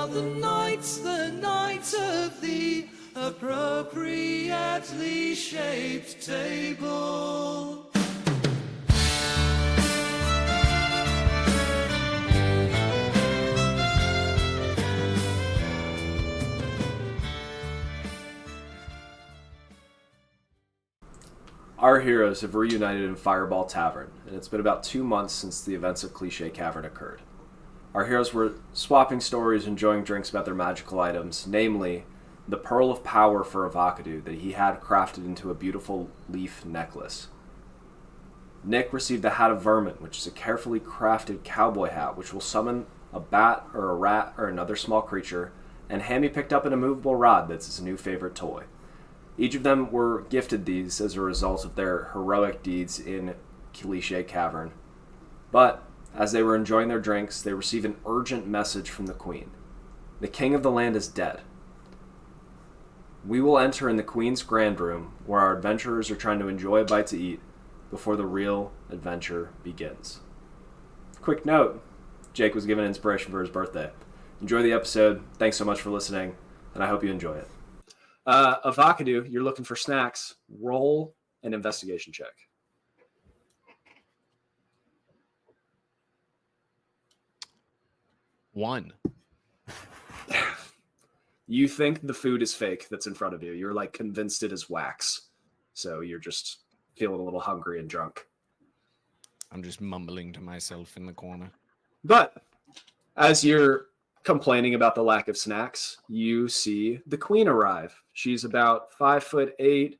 are the knights of the appropriately shaped table. Our heroes have reunited in Fireball Tavern, and it's been about 2 months since the events of Cliché Cavern occurred. Our heroes were swapping stories, enjoying drinks about their magical items, namely, the Pearl of Power for Avocado that he had crafted into a beautiful leaf necklace. Nick received the Hat of Vermin, which is a carefully crafted cowboy hat which will summon a bat or a rat or another small creature, and Hammy picked up an immovable rod that's his new favorite toy. Each of them were gifted these as a result of their heroic deeds in Cliché Cavern. But, as they were enjoying their drinks, they received an urgent message from the Queen. The King of the land is dead. We will enter in the Queen's Grand Room, where our adventurers are trying to enjoy a bite to eat before the real adventure begins. Quick note, Jake was given inspiration for his birthday. Enjoy the episode. Thanks so much for listening, and I hope you enjoy it. Avocado, you're looking for snacks. Roll an investigation check. 1. You think the food is fake that's in front of you. You're like convinced it is wax. So you're just feeling a little hungry and drunk. I'm just mumbling to myself in the corner. But as you're complaining about the lack of snacks, you see the Queen arrive. She's about 5'8",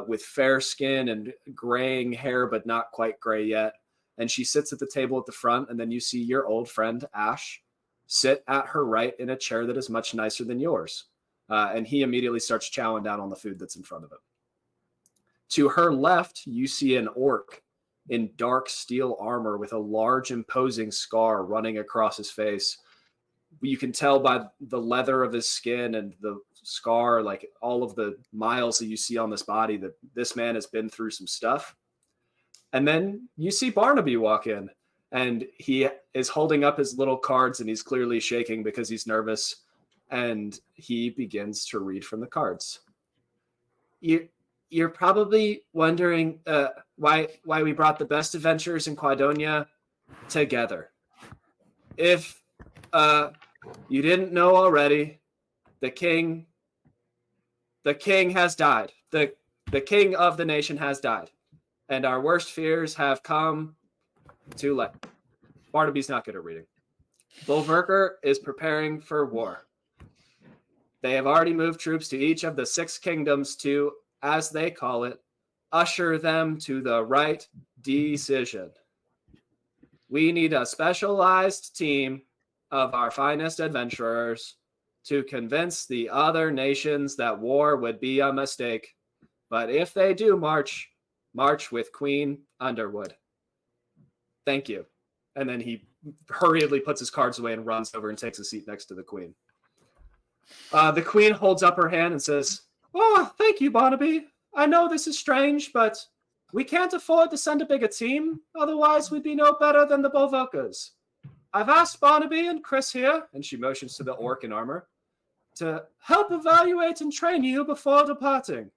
with fair skin and graying hair, but not quite gray yet. And she sits at the table at the front, and then you see your old friend Ash sit at her right in a chair that is much nicer than yours. And he immediately starts chowing down on the food that's in front of him. To her left, you see an orc in dark steel armor with a large imposing scar running across his face. You can tell by the leather of his skin and the scar, like all of the miles that you see on this body, that this man has been through some stuff. And then you see Barnaby walk in, and he is holding up his little cards, and he's clearly shaking because he's nervous. And he begins to read from the cards. You're probably wondering why we brought the best adventurers in Quadonia together. If you didn't know already, the king has died. The king of the nation has died. And our worst fears have come too late. Barnaby's not good at reading. Bulwarker is preparing for war. They have already moved troops to each of the 6 kingdoms to, as they call it, usher them to the right decision. We need a specialized team of our finest adventurers to convince the other nations that war would be a mistake. But if they do march with Queen Underwood. Thank you. And then he hurriedly puts his cards away and runs over and takes a seat next to the Queen. The Queen holds up her hand and says, "Oh, thank you, Barnaby. I know this is strange, but we can't afford to send a bigger team. Otherwise, we'd be no better than the Bulwarkers. I've asked Barnaby and Chris here," and she motions to the orc in armor, "to help evaluate and train you before departing.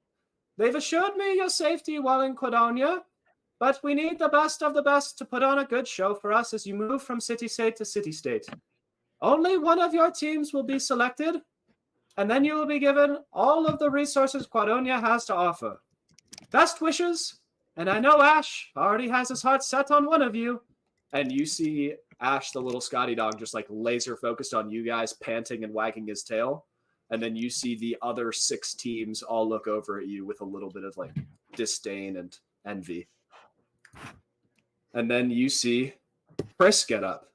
They've assured me your safety while in Quadonia, but we need the best of the best to put on a good show for us as you move from city-state to city-state. Only one of your teams will be selected, and then you will be given all of the resources Quadonia has to offer. Best wishes, and I know Ash already has his heart set on one of you." And you see Ash, the little Scotty dog, just like laser focused on you guys, panting and wagging his tail. And then you see the other 6 teams all look over at you with a little bit of like disdain and envy. And then you see Chris get up,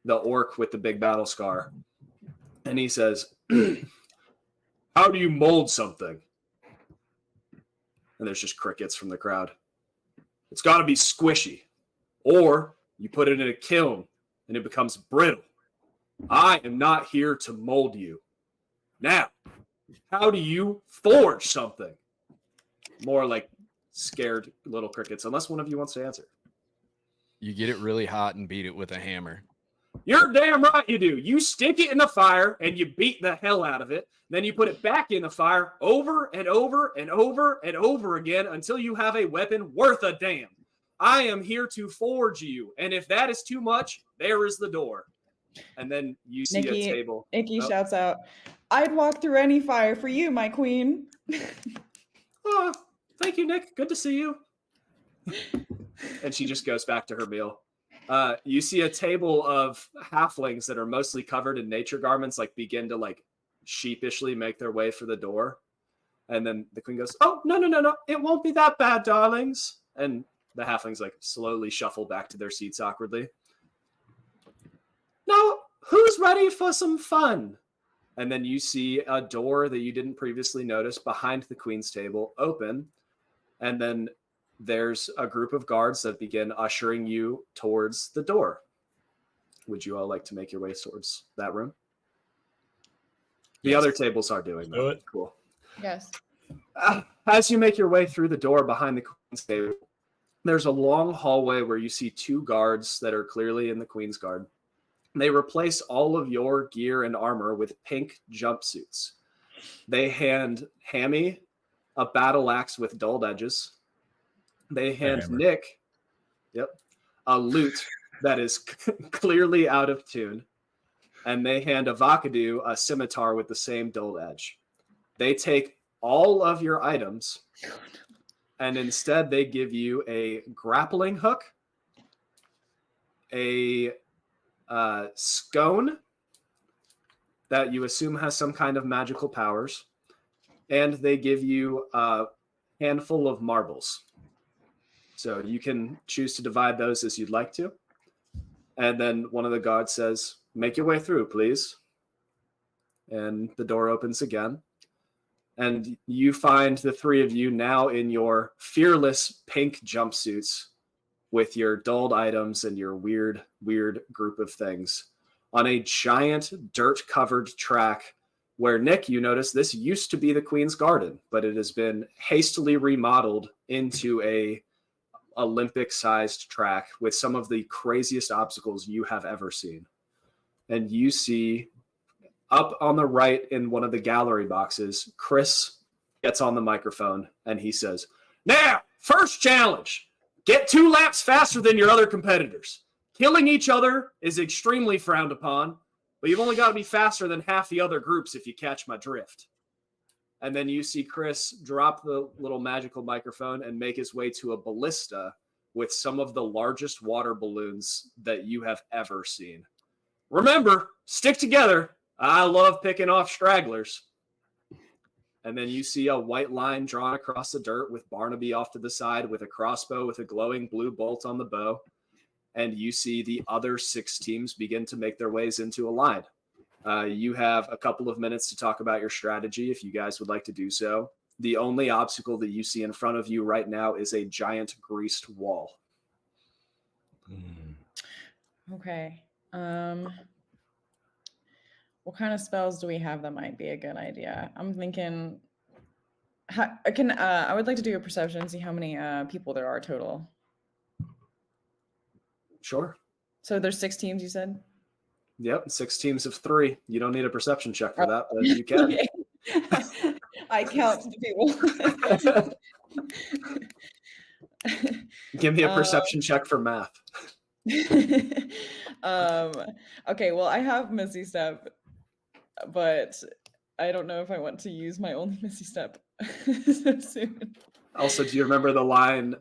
the orc with the big battle scar. And he says, "How do you mold something?" And there's just crickets from the crowd. "It's got to be squishy. Or you put it in a kiln and it becomes brittle. I am not here to mold you. Now, how do you forge something?" More like scared little crickets, unless one of you wants to answer. You get it really hot and beat it with a hammer. You're damn right you do. You stick it in the fire and you beat the hell out of it. Then you put it back in the fire over and over and over and over again until you have a weapon worth a damn. I am here to forge you. And if that is too much, there is the door. And then you see a table. Nikki shouts out, I'd walk through any fire for you, my queen. Oh, thank you, Nick. Good to see you. And she just goes back to her meal. You see a table of halflings that are mostly covered in nature garments, like begin to like sheepishly make their way for the door. And then the queen goes, oh, no. It won't be that bad, darlings. And the halflings like slowly shuffle back to their seats awkwardly. Now, who's ready for some fun? And then you see a door that you didn't previously notice behind the queen's table open. And then there's a group of guards that begin ushering you towards the door. Would you all like to make your way towards that room? The other tables are doing that. Cool. Yes. As you make your way through the door behind the queen's table, there's a long hallway where you see two guards that are clearly in the queen's guard. They replace all of your gear and armor with pink jumpsuits. They hand Hammy a battle axe with dulled edges. They hand Nick, a lute that is clearly out of tune. And they hand Avocado a scimitar with the same dulled edge. They take all of your items, and instead they give you a grappling hook, a scone that you assume has some kind of magical powers, and they give you a handful of marbles. So you can choose to divide those as you'd like to. And then one of the guards says, make your way through, please. And the door opens again. And you find the three of you now in your fearless pink jumpsuits with your dulled items and your weird group of things on a giant dirt-covered track where, Nick, you notice this used to be the Queen's Garden, but it has been hastily remodeled into a Olympic-sized track with some of the craziest obstacles you have ever seen. And you see up on the right in one of the gallery boxes, Chris gets on the microphone and he says, now, first challenge, get 2 laps faster than your other competitors. Killing each other is extremely frowned upon, but you've only got to be faster than half the other groups if you catch my drift. And then you see Chris drop the little magical microphone and make his way to a ballista with some of the largest water balloons that you have ever seen. Remember, stick together. I love picking off stragglers. And then you see a white line drawn across the dirt with Barnaby off to the side with a crossbow with a glowing blue bolt on the bow. And you see the other 6 teams begin to make their ways into a line. You have a couple of minutes to talk about your strategy if you guys would like to do so. The only obstacle that you see in front of you right now is a giant greased wall. Okay. What kind of spells do we have that might be a good idea? I'm thinking, I would like to do a perception and see how many people there are total. Sure. So there's 6 teams, you said? Yep, 6 teams of 3. You don't need a perception check for that, but you can. Okay. I count the people. Give me a perception check for math. Okay, well, I have Misty Step, but I don't know if I want to use my only Misty Step so soon. Also, do you remember the line,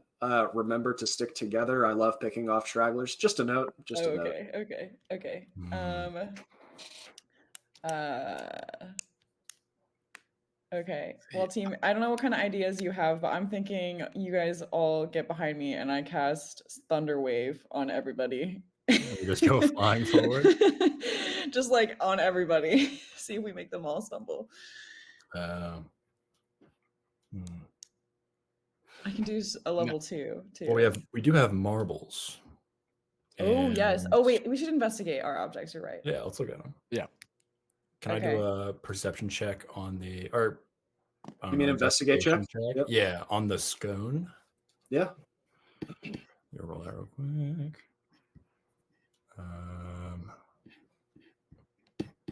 remember to stick together? I love picking off stragglers. Just a note. Just a note. Okay. Okay. Well, team, I don't know what kind of ideas you have, but I'm thinking you guys all get behind me and I cast Thunder Wave on everybody. You just go flying forward? Just like on everybody. See if we make them all stumble. I can do a level 2 too. Well, we do have marbles. Oh, yes. Oh, wait, we should investigate our objects. You're right. Yeah, let's look at them. Yeah. Can I do a perception check on the, or you mean investigate check? Yep. Yeah, on the scone. Yeah. Roll that real quick.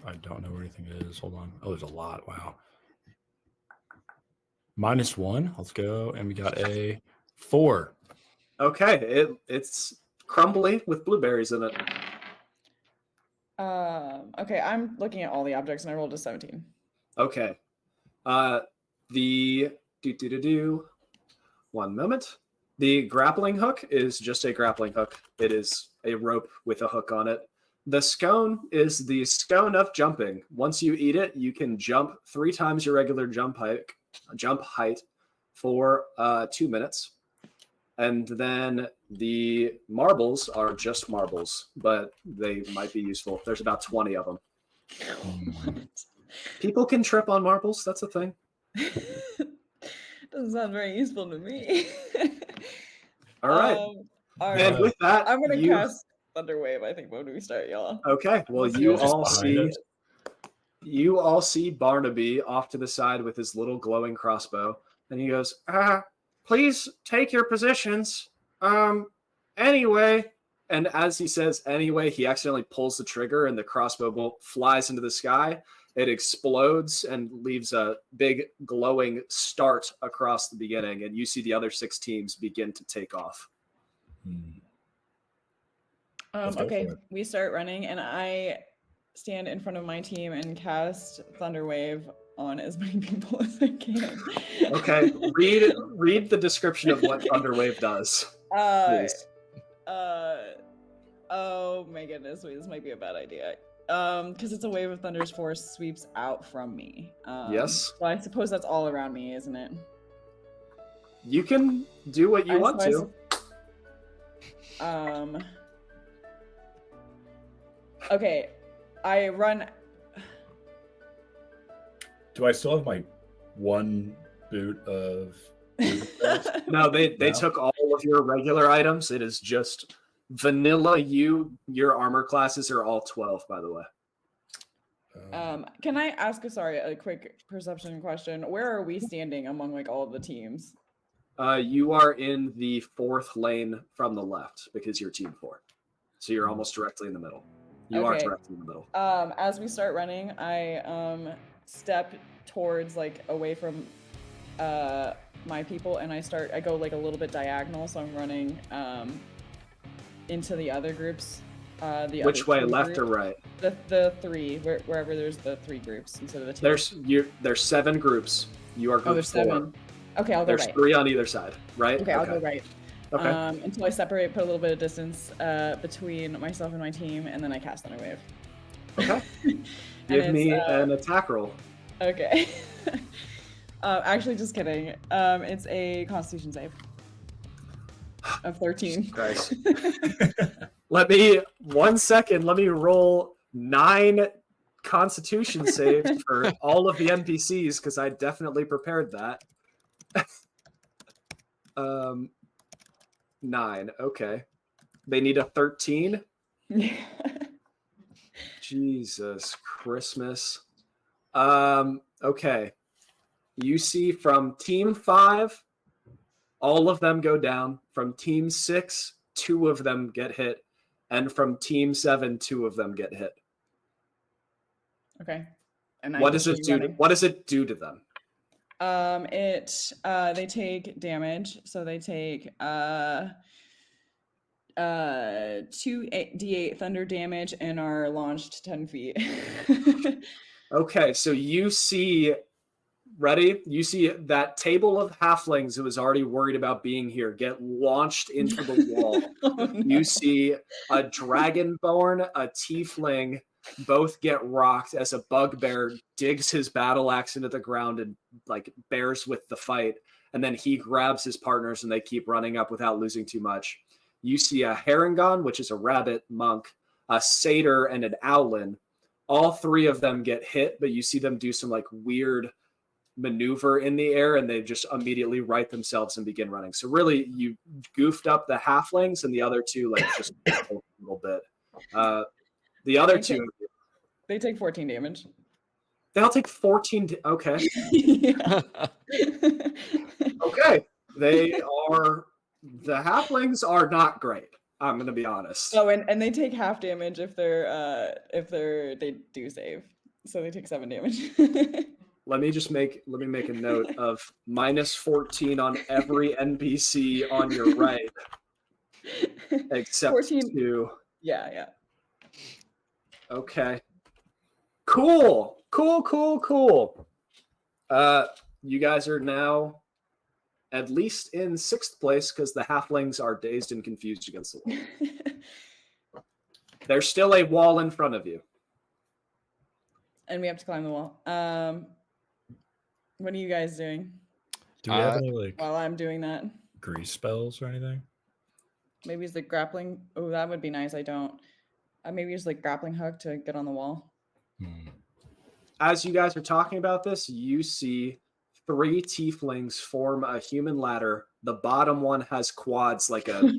I don't know where anything is. Hold on. Oh, there's a lot. Wow. -1. Let's go. And we got a 4. Okay, it's crumbly with blueberries in it. Okay, I'm looking at all the objects and I rolled a 17. Okay. The one moment. The grappling hook is just a grappling hook. It is a rope with a hook on it. The scone is the scone of jumping. Once you eat it, you can jump 3 times your regular jump height for 2 minutes. And then the marbles are just marbles, but they might be useful. There's about 20 of them. People can trip on marbles. That's a thing. Doesn't sound very useful to me. All right. All right. And with that, I'm gonna cast Thunderwave, I think, when we start, y'all. Okay. Well, Let's you go. all see Barnaby off to the side with his little glowing crossbow, and he goes, please take your positions. Anyway. And as he says anyway, he accidentally pulls the trigger and the crossbow bolt flies into the sky. It explodes and leaves a big glowing start across the beginning, and you see the other 6 teams begin to take off. Okay, we start running, and I stand in front of my team and cast Thunderwave on as many people as I can. Okay, read the description of what Thunderwave does, please. Oh my goodness, wait, this might be a bad idea. Because it's a wave of thunder's force sweeps out from me. Yes. Well, I suppose that's all around me, isn't it? You can do what you want to. Okay, I run. Do I still have my 1 boot of? No, they took all of your regular items. It is just vanilla. Your armor classes are all 12, by the way. Can I ask a quick perception question? Where are we standing among like all of the teams? You are in the 4th lane from the left because you're team 4. So you're almost directly in the middle. You are directly in the middle. As we start running, I step towards like away from my people, and I go like a little bit diagonal, so I'm running into the other groups. Which way, left or right? The 3, wherever there's the 3 groups instead of the 2. There's 7 groups. You are group 4. There's 7. Okay, I'll go right. There's 3 on either side, right? Okay, I'll go right. Okay. Until I separate, put a little bit of distance between myself and my team, and then I cast Thunderwave. Okay. Give me an attack roll. Okay. Actually, just kidding. It's a Constitution save of 13. Christ. Let me 1 second. Let me roll 9 Constitution saves for all of the NPCs because I definitely prepared that. 9. Okay. They need a 13. Yeah. Jesus Christmas. Okay. You see from team 5, all of them go down. From team 6, 2 of them get hit. And from team 7, 2 of them get hit. Okay. And what does it do to them? They take damage, so they take 2d8 thunder damage and are launched 10 feet. Okay, so you see that table of halflings who was already worried about being here get launched into the wall. Oh, no. You see a dragonborn, a tiefling, both get rocked as a bugbear digs his battle axe into the ground and like bears with the fight. And then he grabs his partners and they keep running up without losing too much. You see a Harangon, which is a rabbit monk, a satyr, and an owlin. All 3 of them get hit, but you see them do some like weird maneuver in the air and they just immediately right themselves and begin running. So really you goofed up the halflings and the other 2 like just a little bit. The other 2, they take 14 damage. They all take 14. Okay. Yeah. Okay. The halflings are not great. I'm gonna be honest. Oh, and they take half damage if they do save. So they take 7 damage. Let me make a note of -14 on every NPC on your right, except 14. 2. Yeah. Okay. Cool. You guys are now at least in 6th place because the halflings are dazed and confused against the wall. There's still a wall in front of you. And we have to climb the wall. What are you guys doing Do we have any like while I'm doing that? grease spells or anything? Maybe use the grappling. Oh, that would be nice. I don't. Maybe use like grappling hook to get on the wall. As you guys are talking about this, you see 3 tieflings form a human ladder. The bottom one has quads like a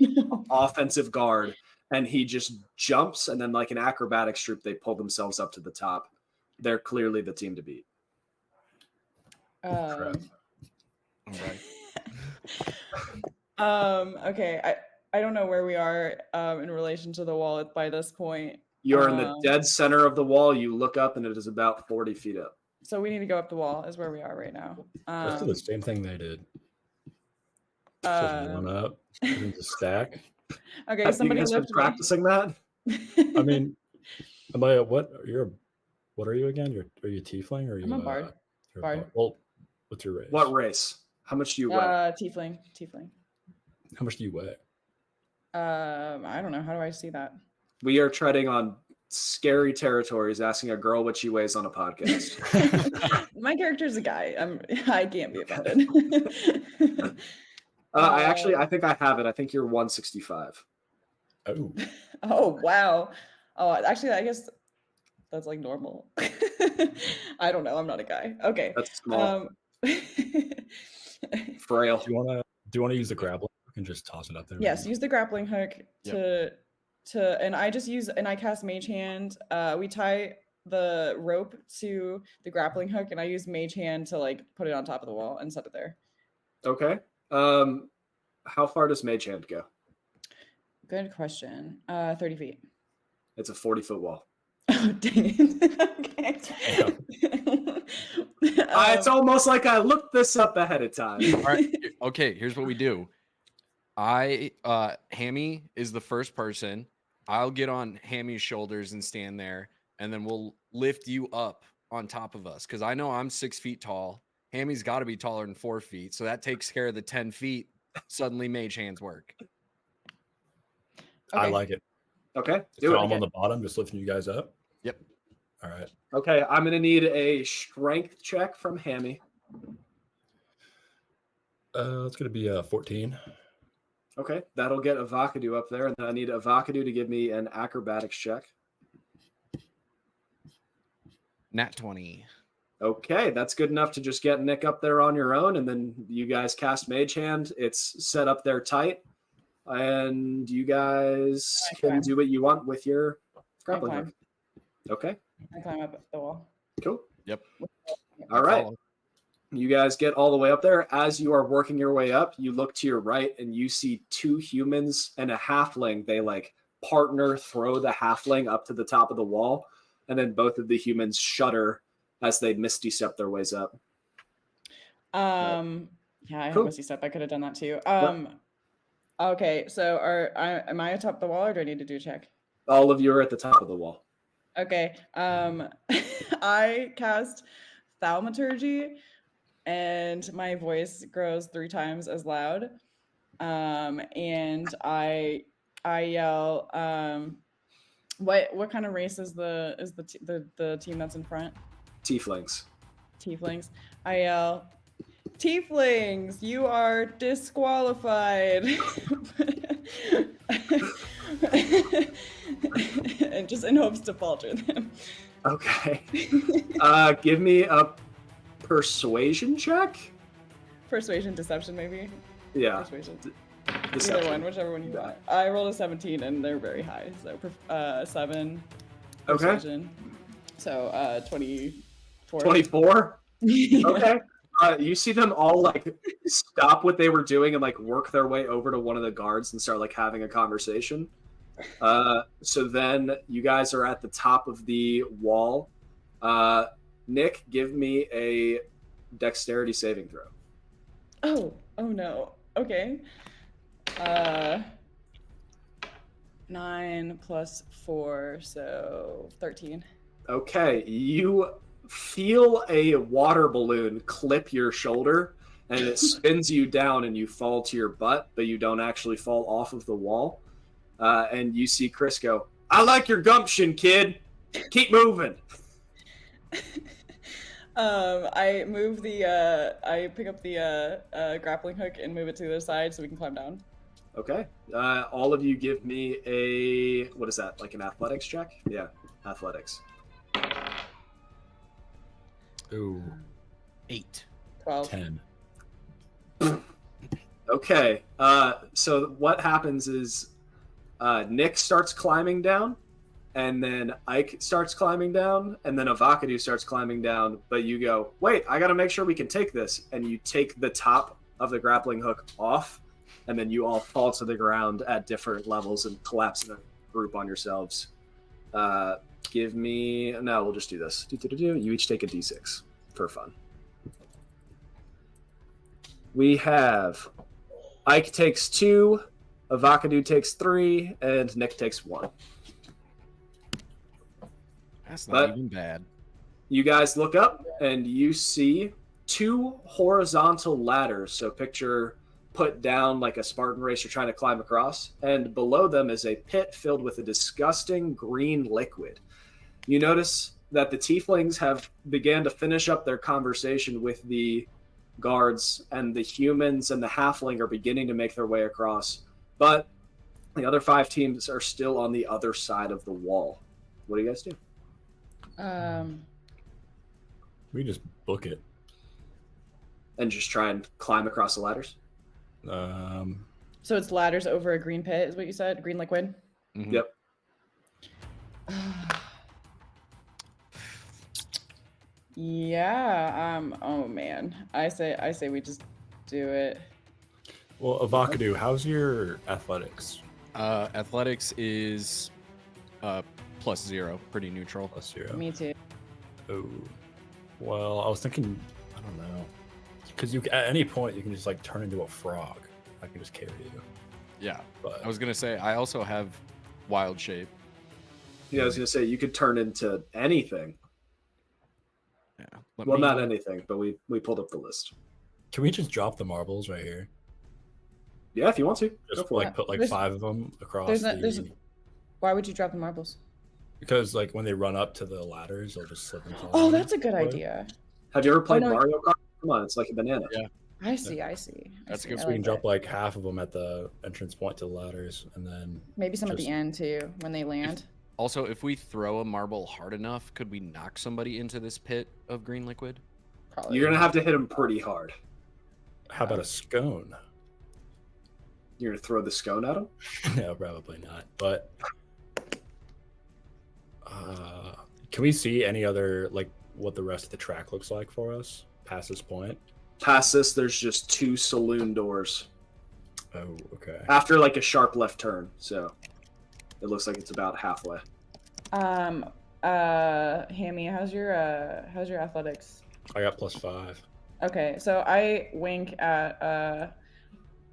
offensive guard, and he just jumps, and then like an acrobatics troupe, they pull themselves up to the top. They're clearly the team to beat. All right. Okay. I don't know where we are in relation to the wall by this point. You're in the dead center of the wall. You look up, and it is about 40 feet up. So we need to go up the wall is where we are right now. Let's do the same thing they did. So one up, put into stack. Okay, Have somebody you guys been lift practicing that? I mean, Amaya, what are you again? Are you tiefling or are you? I'm a bard. You're a Bard. Well, what's your race? What race? How much do you weigh? Tiefling. How much do you weigh? I don't know. How do I see that? We are treading on scary territories, asking a girl what she weighs on a podcast. My character's a guy. I can't be offended. I think I have it. I think you're 165. Oh. Oh wow. Oh, actually, I guess that's like normal. I don't know. I'm not a guy. Okay. That's small. Frail. Do you want to use the grappling hook and just toss it up there? Yes, use the grappling hook to and I cast Mage Hand. We tie the rope to the grappling hook, and I use Mage Hand to like put it on top of the wall and set it there. Okay. How far does Mage Hand go? Good question. 30 feet. It's a 40-foot wall. Oh dang it. Okay. It's almost like I looked this up ahead of time. All right. Okay, here's what we do. Hammy is the first person. I'll get on Hammy's shoulders and stand there, and then we'll lift you up on top of us. Because I know I'm 6 feet tall. Hammy's got to be taller than 4 feet, so that takes care of the 10 feet. Suddenly, Mage Hands work. I like it. Okay. So I'm on the bottom, just lifting you guys up. Yep. All right. Okay, I'm gonna need a strength check from Hammy. It's gonna be 14. Okay, that'll get Avocado up there, and then I need Avocado to give me an acrobatics check. Nat 20. Okay, that's good enough to just get Nick up there on your own, and then you guys cast Mage Hand. It's set up there tight, and you guys can do what you want with your grappling hook. Okay. I climb up the wall. Cool. Yep. All right. You guys get all the way up there. As you are working your way up, you look to your right and you see 2 humans and a halfling. They like partner, throw the halfling up to the top of the wall, and then both of the humans shudder as they misty step their ways up. Yeah, I have misty step. I could have done that too. Okay, so am I atop the wall, or do I need to do a check? All of you are at the top of the wall. Okay. I cast thaumaturgy, and my voice grows 3 times as loud. And I yell, what kind of race is the team that's in front? Tieflings. Tieflings. I yell, Tieflings, you are disqualified. And just in hopes to falter them. Okay. Give me a persuasion check. Persuasion, deception, maybe. Yeah. Persuasion. Deception. Either one, whichever one you want. I rolled a 17, and they're very high. So 7. Okay. Persuasion. So 24. 24. Okay. You see them all like stop what they were doing and like work their way over to one of the guards and start like having a conversation. So then you guys are at the top of the wall. Nick, give me a dexterity saving throw. Oh no. Okay. 9 plus 4, so 13. Okay, you feel a water balloon clip your shoulder, and it spins you down, and you fall to your butt, but you don't actually fall off of the wall. And you see Chris go, "I like your gumption, kid. Keep moving." I move the I pick up the grappling hook and move it to the other side so we can climb down. Okay. All of you give me a, what is that, like an athletics check? Yeah, athletics. Ooh, 8. 12. 10. Okay. So what happens is Nick starts climbing down, and then Ike starts climbing down, and then Avocado starts climbing down, but you go, wait, I got to make sure we can take this. And you take the top of the grappling hook off, and then you all fall to the ground at different levels and collapse in a group on yourselves. Give me, no, we'll just do this. You each take a d6 for fun. We have Ike takes 2, Avocado takes 3, and Nick takes 1. That's But- not even bad. You guys look up and you see 2 horizontal ladders. So picture put down like a Spartan race you're trying to climb across. And below them is a pit filled with a disgusting green liquid. You notice that the tieflings have began to finish up their conversation with the guards, and the humans and the halfling are beginning to make their way across. But the other 5 teams are still on the other side of the wall. What do you guys do? We just book it. And just try and climb across the ladders? So it's ladders over a green pit, is what you said? Green liquid? Mhm. Yep. Yeah. Oh man. I say we just do it. Well, Avocado, how's your athletics? Athletics is +0, pretty neutral. +0. Me too. Oh, well, I was thinking, I don't know, because you at any point you can just like turn into a frog. I can just carry you. Yeah. But I was gonna say I also have wild shape. Yeah, I was gonna say you could turn into anything. Yeah. Well, not anything, but we pulled up the list. can we just drop the marbles right here? Yeah, if you want to. Go Just for like it. put like There's- 5 of them across there's- Why would you drop the marbles? because like when they run up to the ladders, they'll just slip and fall. Oh, in. that's a good What? idea. Have you ever played no. Mario Kart? Come on, it's like a banana. Yeah. I see. I see. That's I good. see. So I we can like drop that. like half of them at the entrance point to the ladders, and then Maybe some at just- the end too when they land. Also, if we throw a marble hard enough, could we knock somebody into this pit of green liquid? Probably. You're gonna have to hit him pretty hard. how about a scone? You're gonna throw the scone at him? No, probably not. But can we see any other like what the rest of the track looks like for us past this point? Past this, there's just 2 saloon doors. Oh, okay. After like a sharp left turn, so it looks like it's about halfway. Hammy, how's your athletics? I got +5. Okay, so I wink at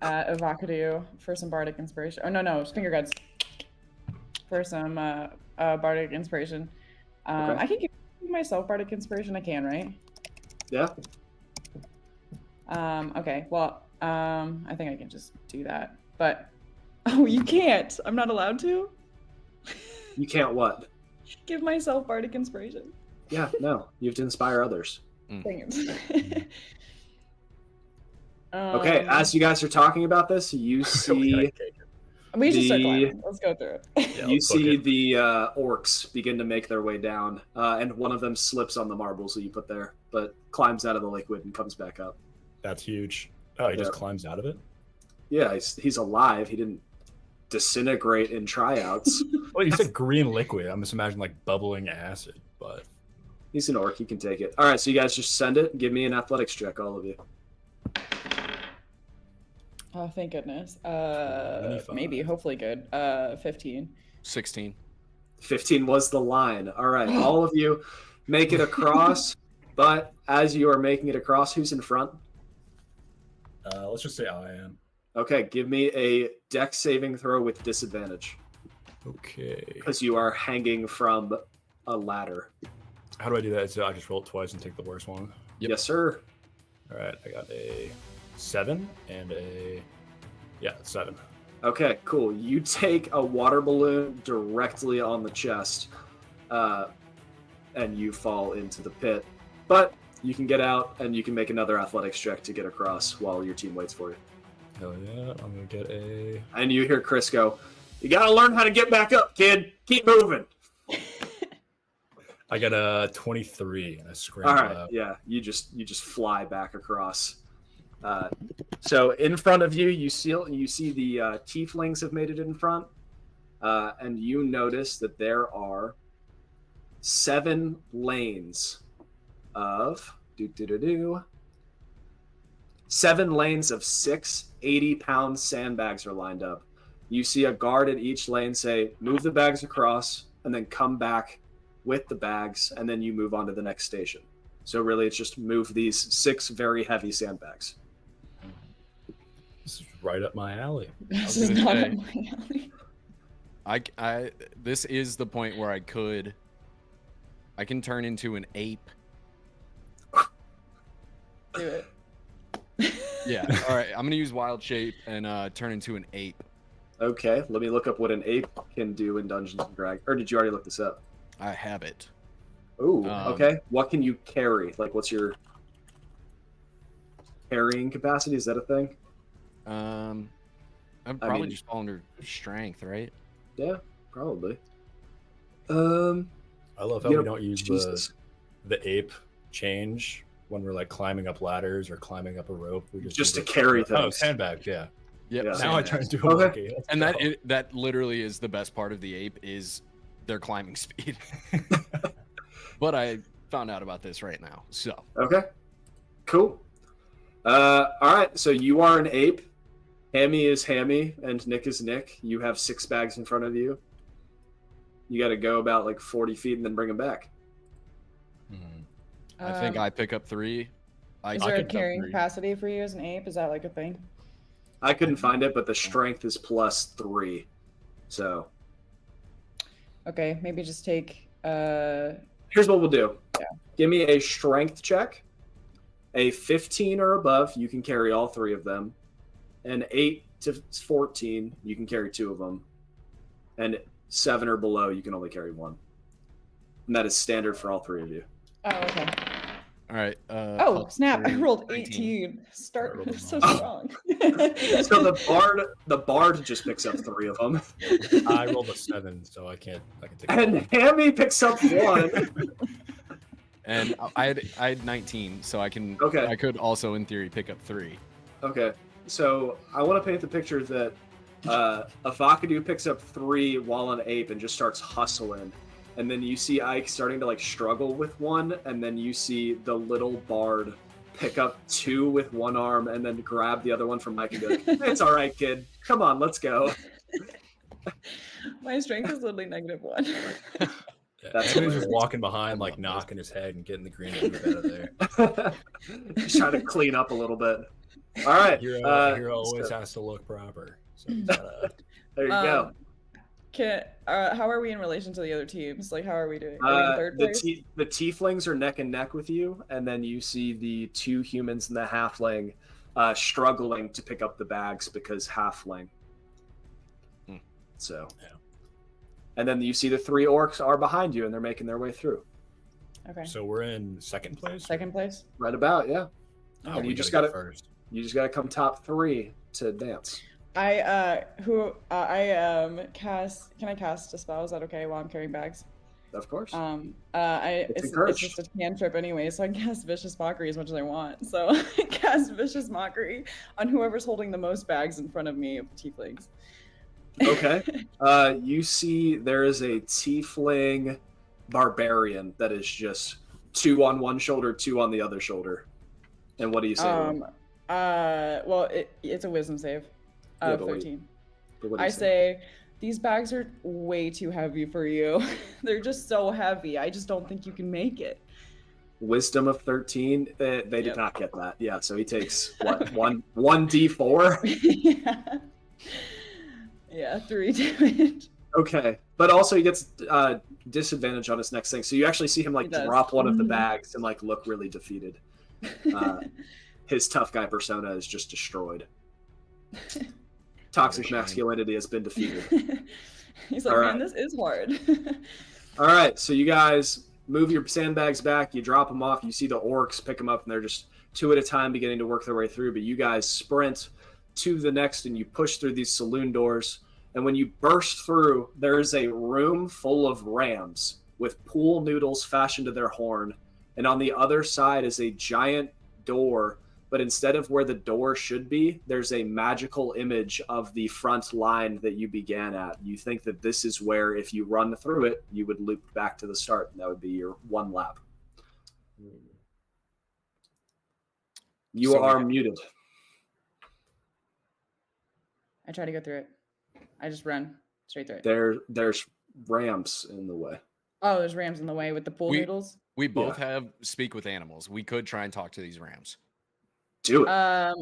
Avocado for some bardic inspiration. Oh no, it's finger guns for some bardic inspiration. Okay. I can give myself bardic inspiration. I can, right? Yeah. Okay. Well, I think I can just do that. But oh, you can't. I'm not allowed to You can't what? give myself bardic inspiration. Yeah, no. You have to inspire others. Dang it. Okay, as you guys are talking about this, you see we should start the- climbing. Let's go through it. Yeah, you let's book see it. the orcs begin to make their way down, and one of them slips on the marbles that you put there, but climbs out of the liquid and comes back up. That's huge. Oh, he just Yeah. climbs out of it. Yeah, he's alive. He didn't disintegrate in tryouts. Well, you said green liquid. I'm just imagining like bubbling acid, but He's an orc. He can take it. All right, so you guys just send it. Give me an athletics check, all of you. Oh, thank goodness. 25. Maybe, hopefully good. 15. 16. 15 was the line. All right, all of you make it across. But as you are making it across, who's in front? Let's just say I am. Okay, give me a dex saving throw with disadvantage Okay. because you are hanging from a ladder. How do I do that? So I just roll it twice and take the worst one. Yep. Yes, sir. All right, I got a 7 and a 7. Okay, cool. You take a water balloon directly on the chest, and you fall into the pit. But you can get out, and you can make another athletics check to get across while your team waits for you. Hell yeah! I'm gonna get a. And you hear Chris go, "You gotta learn how to get back up, kid. Keep moving." I got a 23 and a scramble. All right, yeah. You just fly back across. So in front of you, you see the tieflings have made it in front, and you notice that there are 7 lanes of 7 lanes of 6 80-pound sandbags are lined up. You see a guard at each lane say, "Move the bags across," and then come back with the bags, and then you move on to the next station. So really, it's just move these 6 very heavy sandbags. This is right up my alley. This was is gonna not say. up my alley. I this is the point where I can turn into an ape. Do it. Yeah. All right. I'm gonna use wild shape and turn into an ape. Okay, let me look up what an ape can do in Dungeons and Dragons. Or did you already look this up? I have it. Ooh, Um, okay. What can you carry? Like, what's your carrying capacity? Is that a thing? I'd probably just fall under strength, right? Yeah, probably. I love how you we know, don't use Jesus. the ape change when we're like climbing up ladders or climbing up a rope. We Just to use it- carry Oh, things. sandbag, yeah. Yep. Yeah. Now I turn sandbags. into a Okay. monkey. Let's And go. that literally is the best part of the ape is their climbing speed. But I found out about this right now. So Okay, cool. All right, so you are an ape. Hammy is Hammy, and Nick is Nick. You have 6 bags in front of you. You got to go about like 40 feet and then bring them back. I think I pick up 3. Is I there a picked up carrying 3. capacity for you as an ape? Is that like a thing? I couldn't find it, but the strength is +3. So Okay, maybe just take here's what we'll do. Yeah. Give me a strength check. A 15 or above, you can carry all 3 of them. An 8 to 14, you can carry 2 of them. And 7 or below, you can only carry 1. And that is standard for all 3 of you. Oh, okay. All right. Oh, snap. I rolled 19. 18. Start I rolled so a strong. So the bard just picks up 3 of them. I rolled a 7, so I can take And Hammy picks up 1. And I had 19, so I can. Okay. I could also, in theory, pick up 3. Okay, so I want to paint the picture that a Vakadu picks up 3 while an ape and just starts hustling. And then you see Ike starting to like struggle with 1, and then you see the little bard pick up 2 with 1 arm and then grab the other one from Mike and be like, "It's all right, kid. Come on, let's go." My strength is literally -1. Yeah, That's he was hilarious. just walking behind, like knocking his head and getting the green out of there. Just trying to clean up a little bit. All right, Hero always so has to look proper. So he's gotta, there you go. How are we in relation to the other teams? Like, how are we doing? Are we in third place? The tieflings are neck and neck with you, and then you see the 2 humans and the halfling struggling to pick up the bags because halfling. So, Yeah. And then you see the 3 orcs are behind you, and they're making their way through. Okay. so we're in second place. Second place? Right about, yeah. Oh, and we you just gotta gotta- go first. You just gotta come top 3 to advance. I cast. Can I cast a spell? Is that okay while I'm carrying bags? Of course. It's encouraged. just a cantrip anyway, so I can cast Vicious Mockery as much as I want. So I cast Vicious Mockery on whoever's holding the most bags in front of me of the tieflings. Okay. You see there is a tiefling barbarian that is just 2 on one shoulder, 2 on the other shoulder. And what do you say? to him? Well, it's a wisdom save. Yeah, but wait. 13. But what do you I say, these bags are way too heavy for you. They're just so heavy. I just don't think you can make it. Wisdom of 13. They did Yep. not get that. Yeah, so he takes what, one d4? Yeah, 3 damage. Okay, but also he gets disadvantage on his next thing. So you actually see him like He does. drop one of the Mhm. bags and like look really defeated. His tough guy persona is just destroyed. Toxic Shame. masculinity has been defeated. He's like, All man, right. this is hard. All right, so you guys move your sandbags back. You drop them off. You see the orcs pick them up, and they're just 2 at a time beginning to work their way through. But you guys sprint to the next, and you push through these saloon doors. And when you burst through, there is a room full of rams with pool noodles fashioned to their horn. And on the other side is a giant door, but instead of where the door should be, there's a magical image of the front line that you began at. You think that this is where, if you run through it, you would loop back to the start, and that would be your 1 lap. You So we are have- muted. I try to go through it. I just run straight through it. There's rams in the way. Oh, there's rams in the way with the pool noodles. We both have speak with animals. We could try and talk to these rams. Do it. Are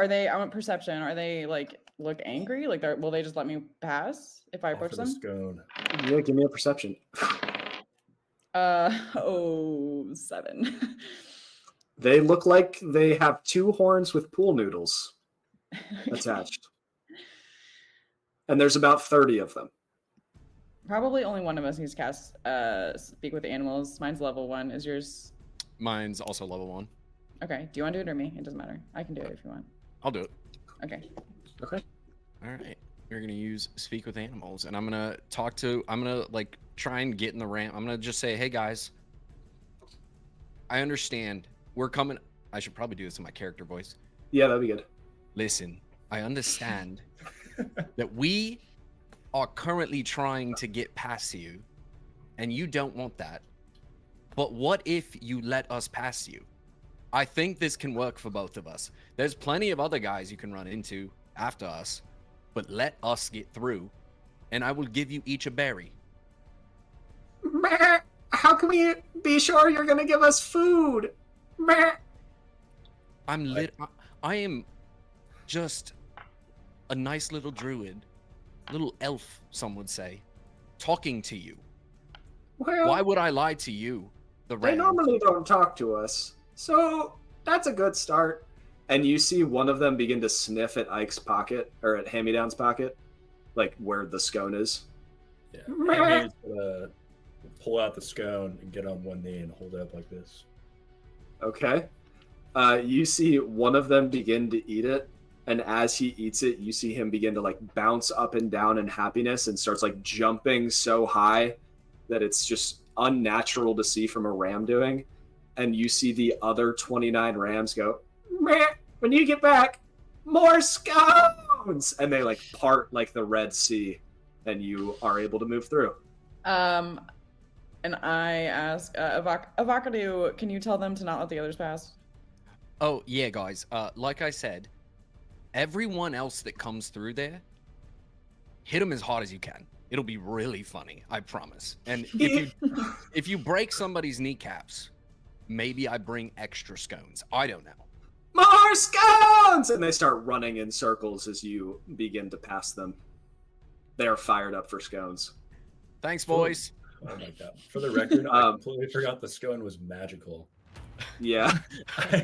they? I want perception. Are they like look angry? Like, will they just let me pass if I approach Offer the them? scone. Yeah, give me a perception. 7. They look like they have 2 horns with pool noodles attached. And there's about 30 of them. Probably only one of us needs to cast speak with the animals. Mine's level 1. Is yours? Mine's also level 1. Okay. Do you want to do it or me? It doesn't matter. I can do it if you want. I'll do it. Okay. Okay. All right. We're gonna use speak with animals, and I'm gonna like try and get in the ram. I'm gonna just say, hey guys, I understand we're coming. I should probably do this in my character voice. Yeah, that'd be good. Listen, I understand that we are currently trying to get past you, and you don't want that. But what if you let us pass you? I think this can work for both of us. There's plenty of other guys you can run into after us, but let us get through, and I will give you each a berry. How can we be sure you're going to give us food? I am just a nice little druid, little elf, some would say, talking to you. Well, Why would I lie to you, the they ram? normally don't talk to us, so that's a good start. And you see one of them begin to sniff at Ike's pocket, or at Hand-Me-Down's pocket, like where the scone is. Yeah. Hammy is gonna pull out the scone and get on one knee and hold it up like this. Okay. You see one of them begin to eat it, and as he eats it, you see him begin to like bounce up and down in happiness and starts like jumping so high that it's just unnatural to see from a ram doing. And you see the other 29 rams go, "Meh, when you get back, more scones!" And they like part like the Red Sea, and you are able to move through. And I ask Avocado, can you tell them to not let the others pass? Oh, yeah, guys. Like I said, everyone else that comes through there, hit them as hard as you can. It'll be really funny, I promise. And if you break somebody's kneecaps, maybe I bring extra scones. I don't know. More scones! And they start running in circles as you begin to pass them. They are fired up for scones. Thanks, boys. Oh my god. For the record, I completely forgot the scone was magical. Yeah. I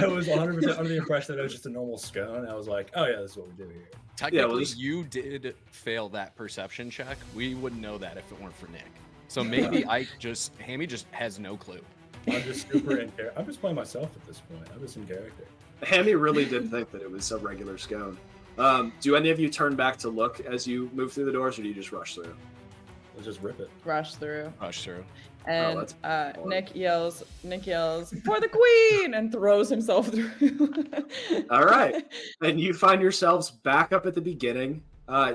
was 100% under the impression that it was just a normal scone. I was like, oh yeah, this is what we do here. Technically, you did fail that perception check. We wouldn't know that if it weren't for Nick. So maybe Hammy just has no clue. I'm just super in character. I'm just playing myself at this point. I'm just in character. Hammy really did think that it was a regular scone. Do any of you turn back to look as you move through the doors, or do you just rush through? Let's just rip it. Rush through. Rush through. And that's Nick yells, "For the queen!" and throws himself through. All right. And you find yourselves back up at the beginning.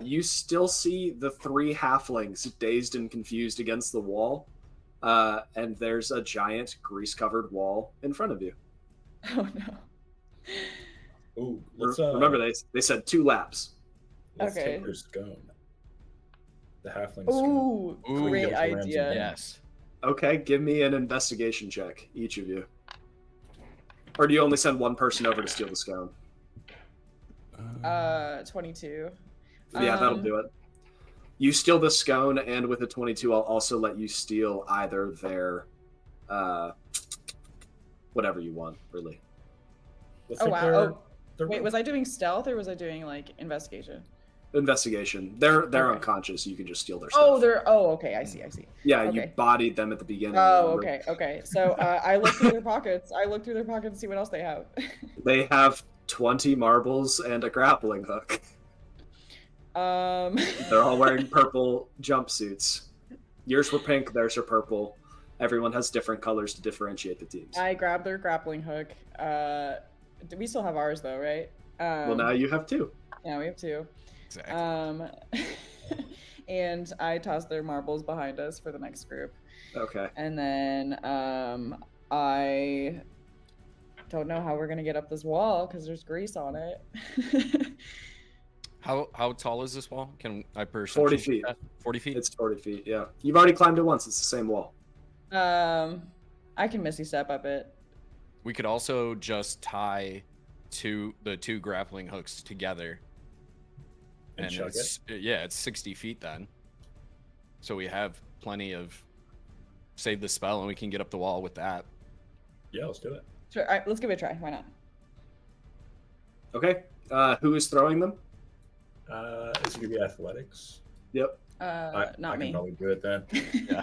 You still see the 3 halflings dazed and confused against the wall. And there's a giant grease-covered wall in front of you. Oh no. Ooh, let's Remember, they said 2 laps. let's Okay. take their scone. The halfling Ooh, Ooh, great give it to Ramsey. idea. Yes. Okay, give me an investigation check, each of you. Or do you only send one person over to steal the scone? 22. Yeah, that'll do it. You steal the scone, and with a 22, I'll also let you steal either their, whatever you want, really. Let's Oh take wow. their- Oh, their wait, rope. was I doing stealth or was I doing like investigation? Investigation. They're Okay. unconscious. You can just steal their stuff. Okay, I see. Yeah, you okay. bodied them at the beginning. Oh, remember? okay. So I look through their pockets. I look through their pockets and see what else they have. They have 20 marbles and a grappling hook. They're all wearing purple jumpsuits. Yours were pink, theirs are purple. Everyone has different colors to differentiate the teams. I grab their grappling hook. We still have ours though, right? Well, now you have 2. Yeah, we have 2. Exactly. And I toss their marbles behind us for the next group. Okay. And then I don't know how we're gonna get up this wall because there's grease on it. How tall is this wall? Can I perception 40 check feet. that? 40 feet? It's 40 feet, yeah. You've already climbed it once. It's the same wall. I can Misty step up it. We could also just tie the 2 grappling hooks together. And chug it's, yeah, it's 60 feet then. So we have plenty of save the spell and we can get up the wall with that. Yeah, let's do it. Sure, all right, let's give it a try. Why not? Okay. Who is throwing them? Is it gonna be athletics? Yep. Not I me. can probably do it then. Yeah.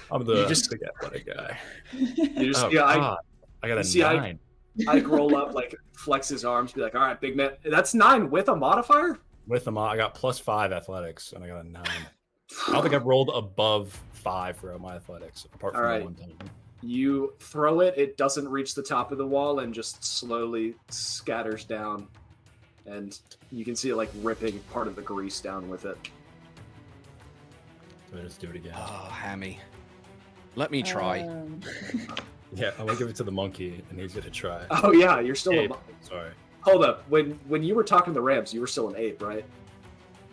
I'm the You just- big athletic guy. You just Oh, see God. I got a see, 9. Ike roll up, like flex his arms, be like, "All right, big man." That's 9 with a modifier. With them, I got +5 athletics, and I got a 9. I don't think I've rolled above 5 for my athletics, apart from All the right. one time. You throw it. It doesn't reach the top of the wall and just slowly scatters down, and you can see it like ripping part of the grease down with it. Let's do it again. Oh, Hammy. Let me try. Yeah, I'm gonna give it to the monkey, and he's gonna try. Oh yeah, you're still. Ape. Sorry. Hold up. When you were talking to the Rams, you were still an ape, right?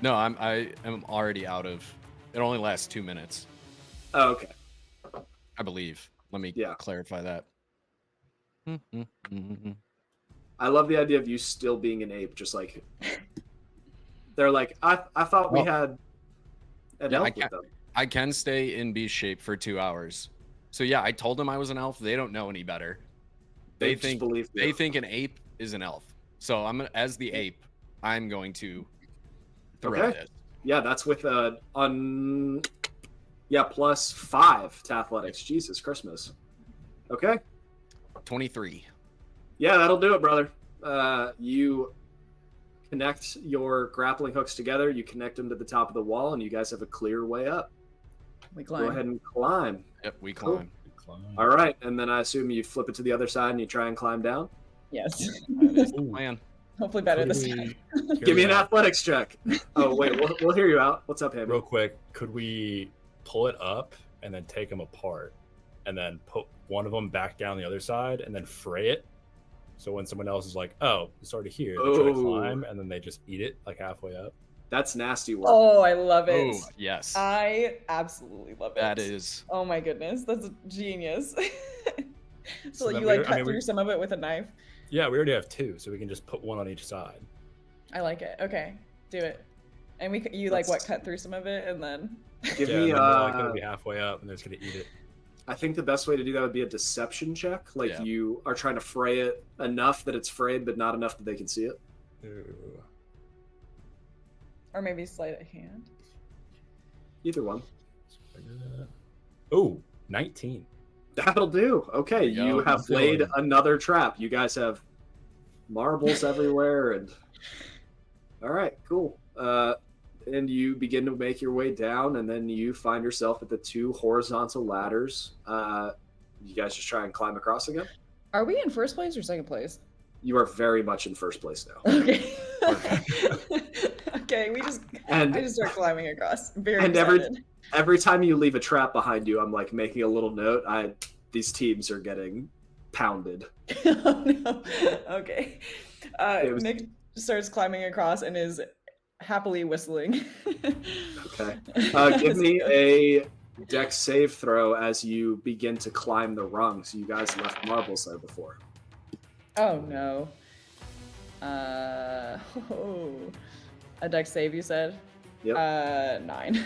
No, I am already out of. It only lasts 2 minutes, Oh, okay. I believe. Let me Yeah. clarify that. I love the idea of you still being an ape, just like they're like, I thought we Well, had an yeah, elf I with can't- them. I can stay in beast shape for 2 hours. So yeah, I told them I was an elf. They don't know any better. They just think believe they you. think an ape is an elf. So as the ape, I'm going to throw Okay. this. Yeah, that's with +5 to athletics. Jesus Christmas. Okay. 23. Yeah, that'll do it, brother. You connect your grappling hooks together. You connect them to the top of the wall, and you guys have a clear way up. We Go climb. ahead and climb. Yep, we Cool. climb. All right, and then I assume you flip it to the other side and you try and climb down. Yes. That is the Ooh. plan. Hopefully better Could this we- time. Give me an Hear athletics check. Oh wait, we'll hear you out. What's up, that. Hammy? Real quick, could we pull it up and then take them apart, and then put one of them back down the other side, and then fray it? So when someone else is like, "Oh, it's already here," they try to Oh. climb, and then they just eat it like halfway up. That's nasty work. Oh, I love it. Oh, yes. I absolutely love it. That is. Oh my goodness, that's genius. So So then you we- like I cut mean, we- through some of it with a knife. Yeah, we already have 2, so we can just put one on each side. I like it. Okay, do it. And you like what Let's- cut through some of it and then. Give Yeah, me. and then they're like gonna be halfway up, and they're just gonna eat it. I think the best way to do that would be a deception check. Like Yeah. you are trying to fray it enough that it's frayed, but not enough that they can see it. Ooh. Or maybe sleight of hand. Either one. Oh, 19. That'll do. Okay, There you you go. have Feeling laid it. another trap. You guys have marbles everywhere, and all right, cool. And you begin to make your way down, and then you find yourself at the 2 horizontal ladders. You guys just try and climb across again. Are we in first place or second place? You are very much in first place now. Okay. Okay, I And just start climbing across. Very And excited. every time you leave a trap behind you, I'm like making a little note. These teams are getting pounded. Oh no. Okay. It was- Nick starts climbing across and is happily whistling. Okay. Give me a dex save throw as you begin to climb the rungs. You guys left marbles there before. Oh no. A dex save, you said? Yep. 9.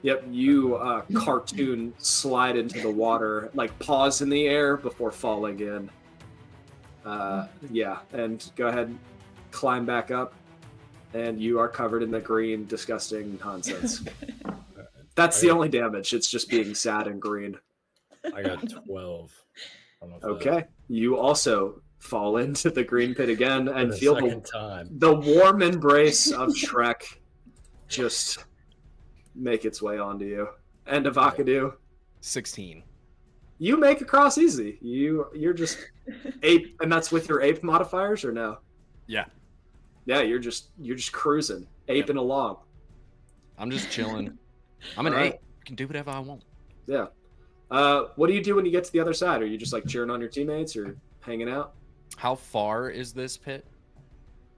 Yep, you cartoon slide into the water, like pause in the air before falling in. Yeah, and go ahead and climb back up, and you are covered in the green, disgusting nonsense. That's the only damage. It's just being sad and green. I got 12. I don't know if that- Okay, you also fall into the green pit again and the feel second time. the warm embrace of Shrek just make its way onto you. And Avocado, 16. you make across easy. You're just ape, and that's with your ape modifiers or no? Yeah. Yeah, you're just cruising, aping along. I'm just chilling. I'm an All right. ape. I can do whatever I want. Yeah. What do you do when you get to the other side? Are you just like cheering on your teammates or hanging out? How far is this pit?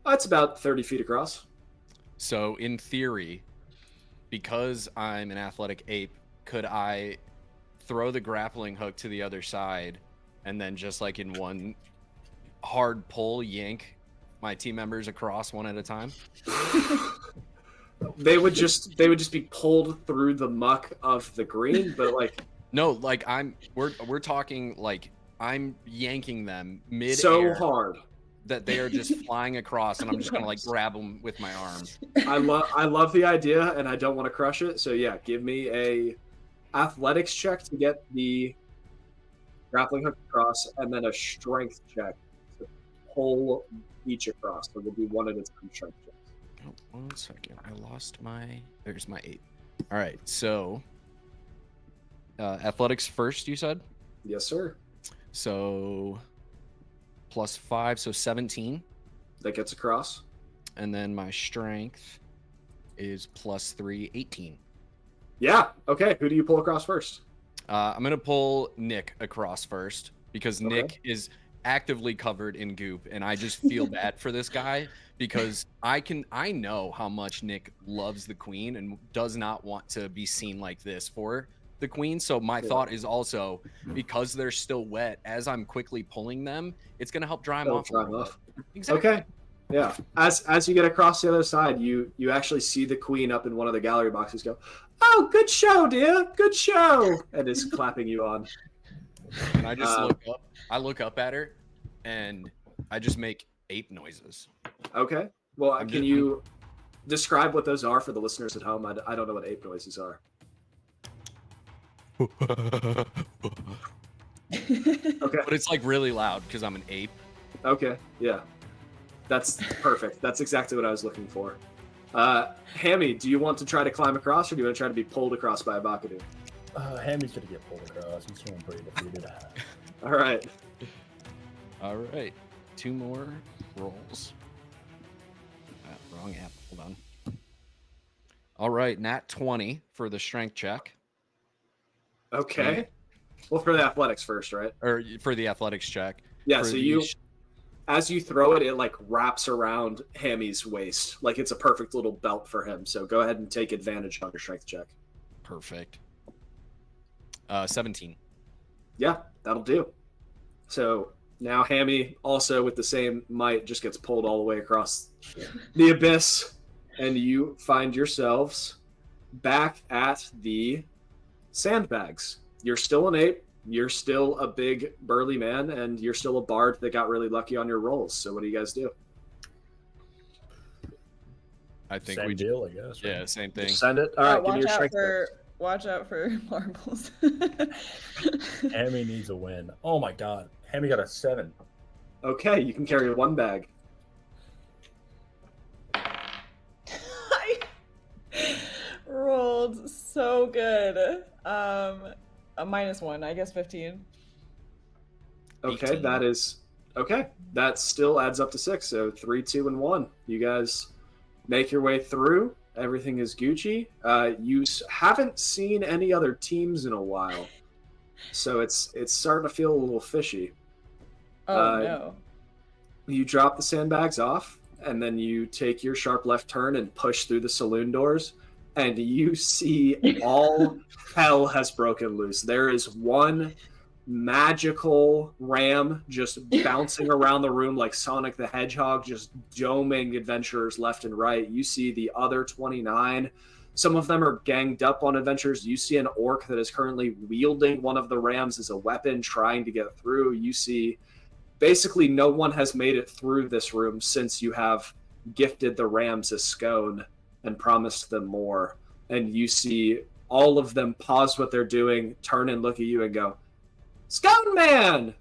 It's about 30 feet across. So in theory, because I'm an athletic ape, could I throw the grappling hook to the other side and then just like in one hard pull yank my team members across one at a time? They would just be pulled through the muck of the green, but like No, like we're talking like I'm yanking them mid-air so hard. that they are just flying across, and I'm just gonna like grab them with my arm. I love the idea, and I don't want to crush it. So yeah, give me a athletics check to get the grappling hook across, and then a strength check to pull each across. So we'll do one at a time strength checks. Oh, 1 second, I lost my. There's my 8. All right, so athletics first, you said. Yes, sir. So +5, so 17. That gets across. And then my strength is +3, 18. Yeah. Okay. Who do you pull across first? I'm going to pull Nick across first because Okay. Nick is actively covered in goop, and I just feel bad for this guy because I know how much Nick loves the queen and does not want to be seen like this for the queen. So my thought is also, because they're still wet, as I'm quickly pulling them, it's going to help dry them That'll off. dry a 'em little off. bit. Exactly. Okay. Yeah. As you get across the other side, you actually see the queen up in one of the gallery boxes go, "Oh, good show, dear. Good show," and is clapping you on. And I just look up. I look up at her, and I just make ape noises. Okay. Well, I'm can just- you describe what those are for the listeners at home? I don't know what ape noises are. But Okay. it's like really loud because I'm an ape. Okay. Yeah. That's perfect. That's exactly what I was looking for. Hammy, do you want to try to climb across, or do you want to try to be pulled across by a Bakadu? Hammy's gonna get pulled across. He's feeling pretty defeated. All right. All right, 2 more rolls. Wrong app. Hold on. All right, nat 20 for the strength check, Okay. Well, for the athletics first, right? or for the athletics check. Yeah. For So the as you throw it, it like wraps around Hammy's waist, like it's a perfect little belt for him. So go ahead and take advantage on your strength check. Perfect. 17. Yeah, that'll do. So now Hammy, also with the same might, just gets pulled all the way across the abyss, and you find yourselves back at the sandbags. You're still an ape. You're still a big burly man, and you're still a bard that got really lucky on your rolls. So what do you guys do? I think Same we deal, I guess. Yeah, same thing. Just send it. All right, give me your strength check. Watch out for marbles. Hammy needs a win. Oh my god. Hammy got a 7. Okay, you can carry 1 bag. I rolled so good. A -1, I guess 15. Okay, 18. that is okay. That still adds up to 6. So 3, 2, and 1. You guys make your way through. Everything is Gucci. You haven't seen any other teams in a while, so it's starting to feel a little fishy. Oh no. You drop the sandbags off, and then you take your sharp left turn and push through the saloon doors, and you see all hell has broken loose. There is one magical ram just bouncing around the room like Sonic the Hedgehog, just doming adventurers left and right. You see the other 29. Some of them are ganged up on adventurers. You see an orc that is currently wielding one of the rams as a weapon, trying to get through. You see basically no one has made it through this room since you have gifted the rams a scone and promised them more. And you see all of them pause what they're doing, turn and look at you and go, "Scone Man!"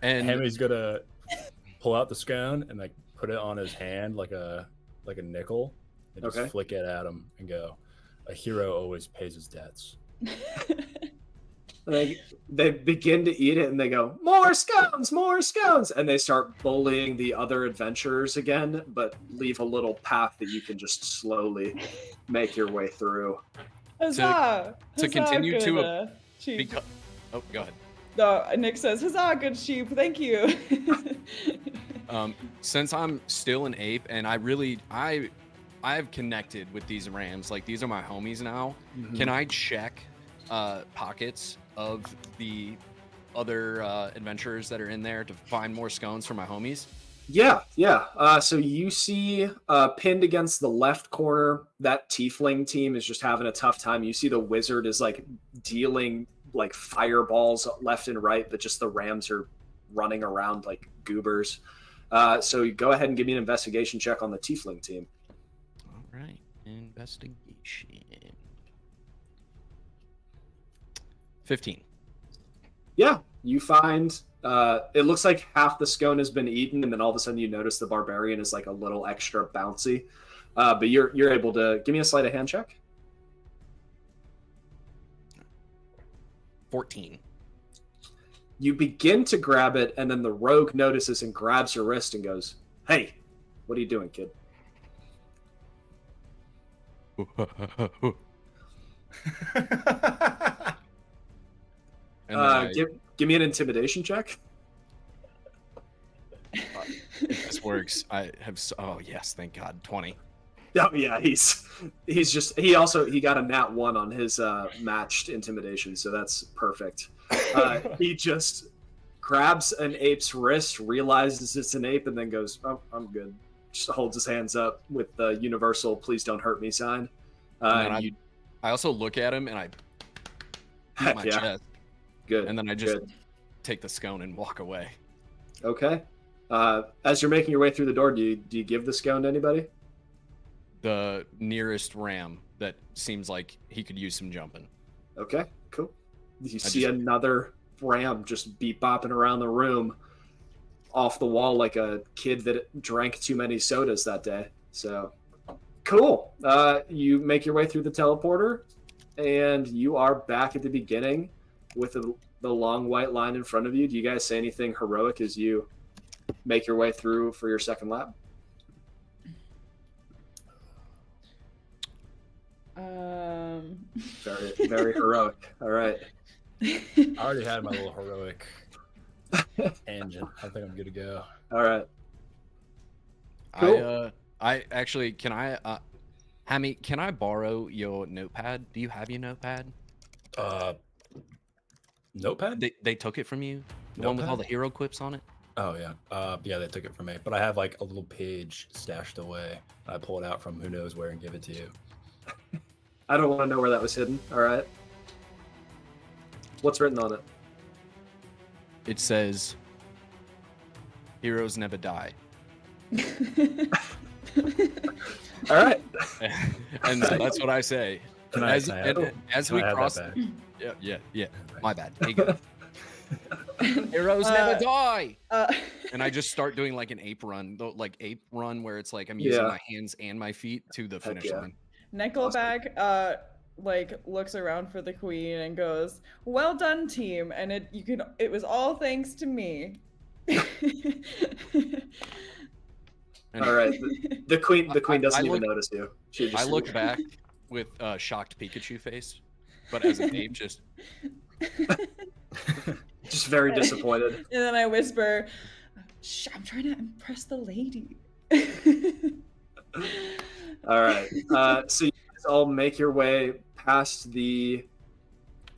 And Hemi's gonna pull out the scone and like put it on his hand like a nickel and just flick it at him and go, "A hero always pays his debts." They begin to eat it and they go, more scones, and they start bullying the other adventurers again, but leave a little path that you can just slowly make your way through. Huzzah! To continue good, to sheep. Oh, go ahead. No, Nick says, "Huzzah, good sheep! Thank you." Since I'm still an ape and I've connected with these rams, like these are my homies now. Mm-hmm. Can I check pockets of the other adventurers that are in there to find more scones for my homies? Yeah. So you see pinned against the left corner, that tiefling team is just having a tough time. You see the wizard is like dealing like fireballs left and right, but just the rams are running around like goobers. So you go ahead and give me an investigation check on the tiefling team. All right, investigation. 15. Yeah, you find it looks like half the scone has been eaten, and then all of a sudden you notice the barbarian is like a little extra bouncy. But you're able to give me a sleight of hand check. 14. You begin to grab it, and then the rogue notices and grabs your wrist and goes, "Hey, what are you doing, kid?" Give me an intimidation check. If this works, I have. Oh yes, thank God. 20. Oh yeah, he got a nat 1 on his matched intimidation, so that's perfect. He just grabs an ape's wrist, realizes it's an ape, and then goes, "Oh, I'm good." Just holds his hands up with the universal "please don't hurt me" sign. I also look at him and I beat my chest. Good. And then I just take the scone and walk away. Okay. As you're making your way through the door, do you give the scone to anybody? The nearest ram that seems like he could use some jumping. Okay, cool. You see another ram just bopping around the room off the wall like a kid that drank too many sodas that day. So, cool. You make your way through the teleporter, and you are back at the beginning with the long white line in front of you. Do you guys say anything heroic as you make your way through for your second lap? Very, very heroic. All right. I already had my little heroic tangent. I think I'm good to go. All right. Cool. I actually, can I, Hammy, can I borrow your notepad? Do you have your notepad? Notepad? They took it from you? The one with all the hero quips on it? Oh, yeah. Yeah, they took it from me. But I have like a little page stashed away. I pull it out from who knows where and give it to you. I don't want to know where that was hidden. All right. What's written on it? It says, "Heroes never die." All right. And so that's what I say. As we cross, yeah. My bad. Hey, heroes never die. And I just start doing like an ape run, where it's like I'm using my hands and my feet to the finish line. Nickelback looks around for the queen and goes, "Well done, team," and it was all thanks to me. All right, the queen doesn't even notice you. I look back with a shocked Pikachu face, but as an ape, just very disappointed. And then I whisper, Shh, I'm trying to impress the lady. All right. So you guys all make your way past the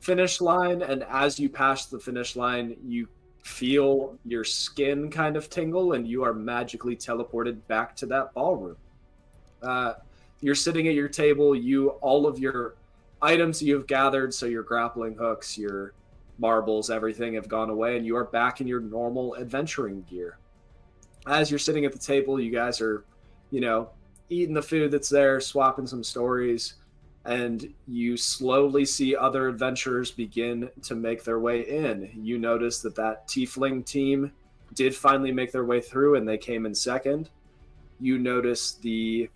finish line, and as you pass the finish line, you feel your skin kind of tingle, and you are magically teleported back to that ballroom. You're sitting at your table. All of your items you've gathered, so your grappling hooks, your marbles, everything have gone away, and you are back in your normal adventuring gear. As you're sitting at the table, you guys are, eating the food that's there, swapping some stories, and you slowly see other adventurers begin to make their way in. You notice that tiefling team did finally make their way through, and they came in second. You notice the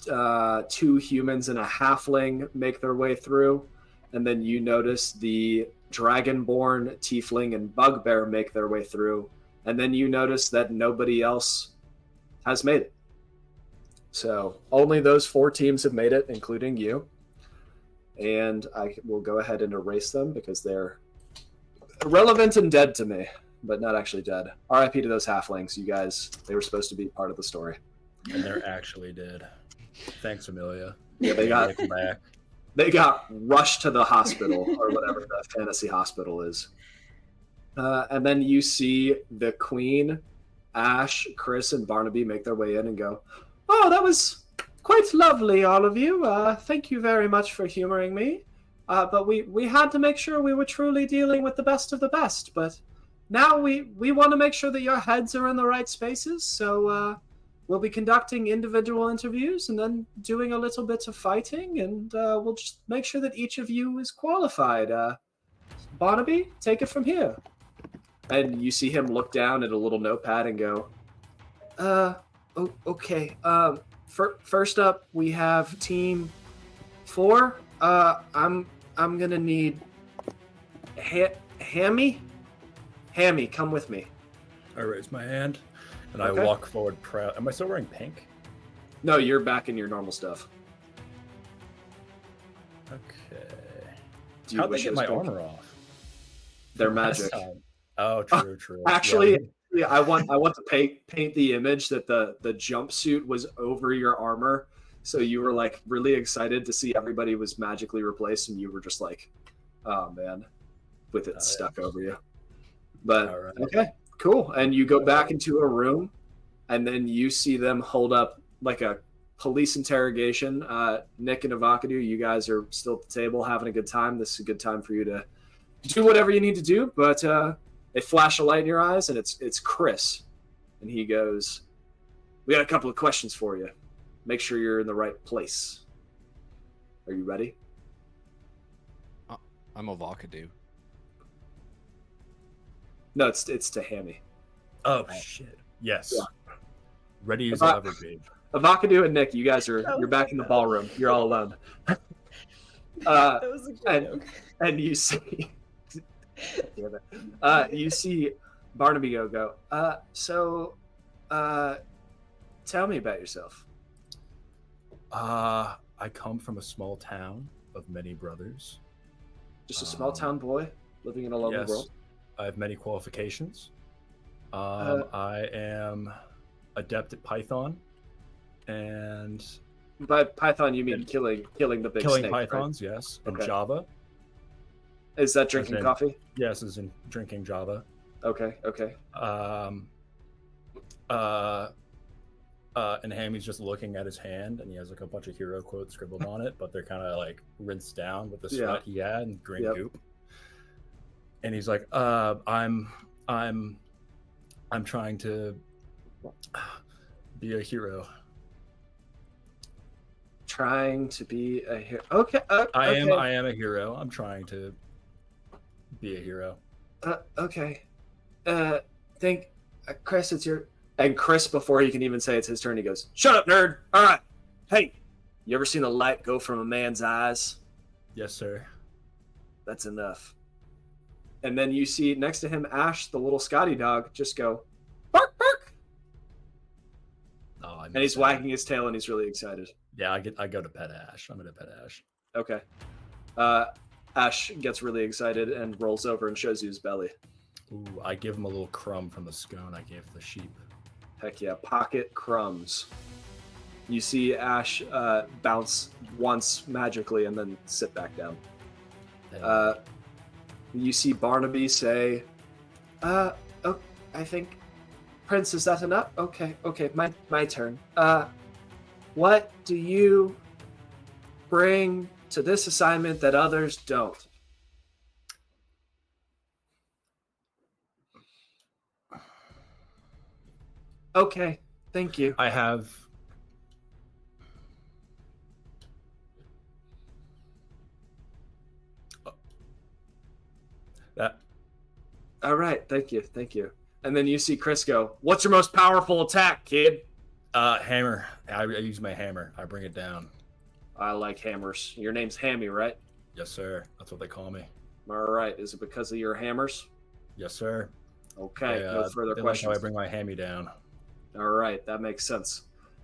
2 humans and a halfling make their way through, and then you notice the dragonborn, tiefling, and bugbear make their way through, and then you notice that nobody else has made it. So only those 4 teams have made it, including you. And I will go ahead and erase them because they're irrelevant and dead to me, but not actually dead. RIP to those halflings. You guys, they were supposed to be part of the story. And they're actually dead. Thanks, Amelia. Yeah, they got rushed to the hospital or whatever the fantasy hospital is. And then you see the Queen, Ash, Chris, and Barnaby make their way in and go, "Oh, that was quite lovely, all of you. Thank you very much for humoring me. But we had to make sure we were truly dealing with the best of the best. But now we want to make sure that your heads are in the right spaces. So we'll be conducting individual interviews and then doing a little bit of fighting. And we'll just make sure that each of you is qualified. Barnaby, take it from here." And you see him look down at a little notepad and go, okay. First up, we have team 4. I'm gonna need Hammy. Hammy, come with me. I raise my hand and Okay. I walk forward proud. Am I still wearing pink? No, you're back in your normal stuff. Okay. Do you How'd they wish get it was my pink? armor off? They're Last magic. time. Oh, true. Actually, yeah, I want to paint the image that the jumpsuit was over your armor, so you were like really excited to see everybody was magically replaced, and you were just like, "Oh man," with it stuck over you. But All right. okay, cool. And you go back into a room, and then you see them hold up like a police interrogation. Nick and Avocado, you guys are still at the table having a good time. This is a good time for you to do whatever you need to do, but they flash a light in your eyes, and it's Chris, and he goes, "We got a couple of questions for you. Make sure you're in the right place. Are you ready?" I'm Avocado. No, it's to Hammy. Oh shit. Yes. Yeah. Ready as I'll ever be. Avocado and Nick, you guys you're back in the ballroom. You're all alone. That was a good joke. And you see you see Barnaby go, so tell me about yourself. I come from a small town of many brothers. Just a small town boy living in a lonely Yes. world. I have many qualifications. I am adept at Python, and By Python, you mean killing the big killing snake, right? pythons, yes. And Okay. Is Java, that drinking in- coffee? yes, is in drinking Java. Okay. And Hammy's just looking at his hand, and he has like a bunch of hero quotes scribbled on it, but they're kind of like rinsed down with the sweat he had and green Yep. goop. And he's like, I'm trying to be a hero. Trying to be a hero. Okay. I okay. am a hero. I'm trying to be a hero. Okay. Think, Chris, it's your. And Chris, before he can even say it's his turn, he goes, "Shut up, nerd. All right. Hey, you ever seen the light go from a man's eyes? Yes, sir. That's enough." And then you see next to him, Ash, the little Scotty dog, just go, "Bark, bark." Oh, And he's wagging his tail, and he's really excited. Yeah, I go to pet Ash. I'm gonna pet Ash. Okay. Ash gets really excited and rolls over and shows you his belly. Ooh, I give him a little crumb from the scone I gave the sheep. Heck yeah, pocket crumbs. You see Ash bounce once magically and then sit back down. You see Barnaby say, oh, I think, Prince, is that enough? Okay, my turn. What do you bring to this assignment that others don't? Okay, thank you. I have... that. All right, thank you. And then you see Chris go, what's your most powerful attack, kid? Hammer. I use my hammer. I bring it down. I like hammers. Your name's Hammy, right? Yes, sir. That's what they call me. All right. Is it because of your hammers? Yes, sir. Okay, no further questions. That's how I bring my hammy down. All right, that makes sense.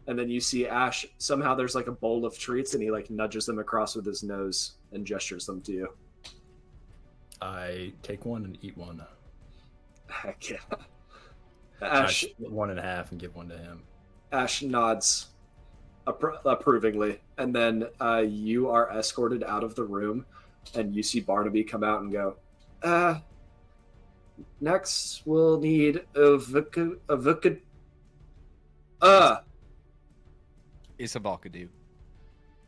And then you see Ash, somehow there's like a bowl of treats and he like nudges them across with his nose and gestures them to you. I take one and eat one. Heck yeah. I Ash, split one in half and give one to him. Ash nods approvingly, and then you are escorted out of the room, and you see Barnaby come out and go, next we'll need It's a Valkadu.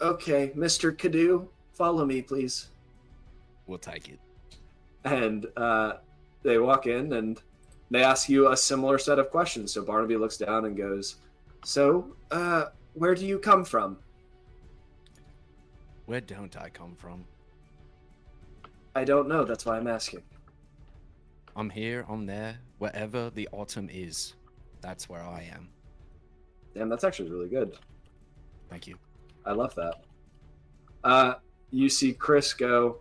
Okay, Mr. Kadu, follow me, please. We'll take it. And they walk in, and they ask you a similar set of questions. So Barnaby looks down and goes, so, where do you come from? Where don't I come from? I don't know. That's why I'm asking. I'm here, I'm there, wherever the autumn is. That's where I am. Damn, that's actually really good. Thank you. I love that. You see Chris go,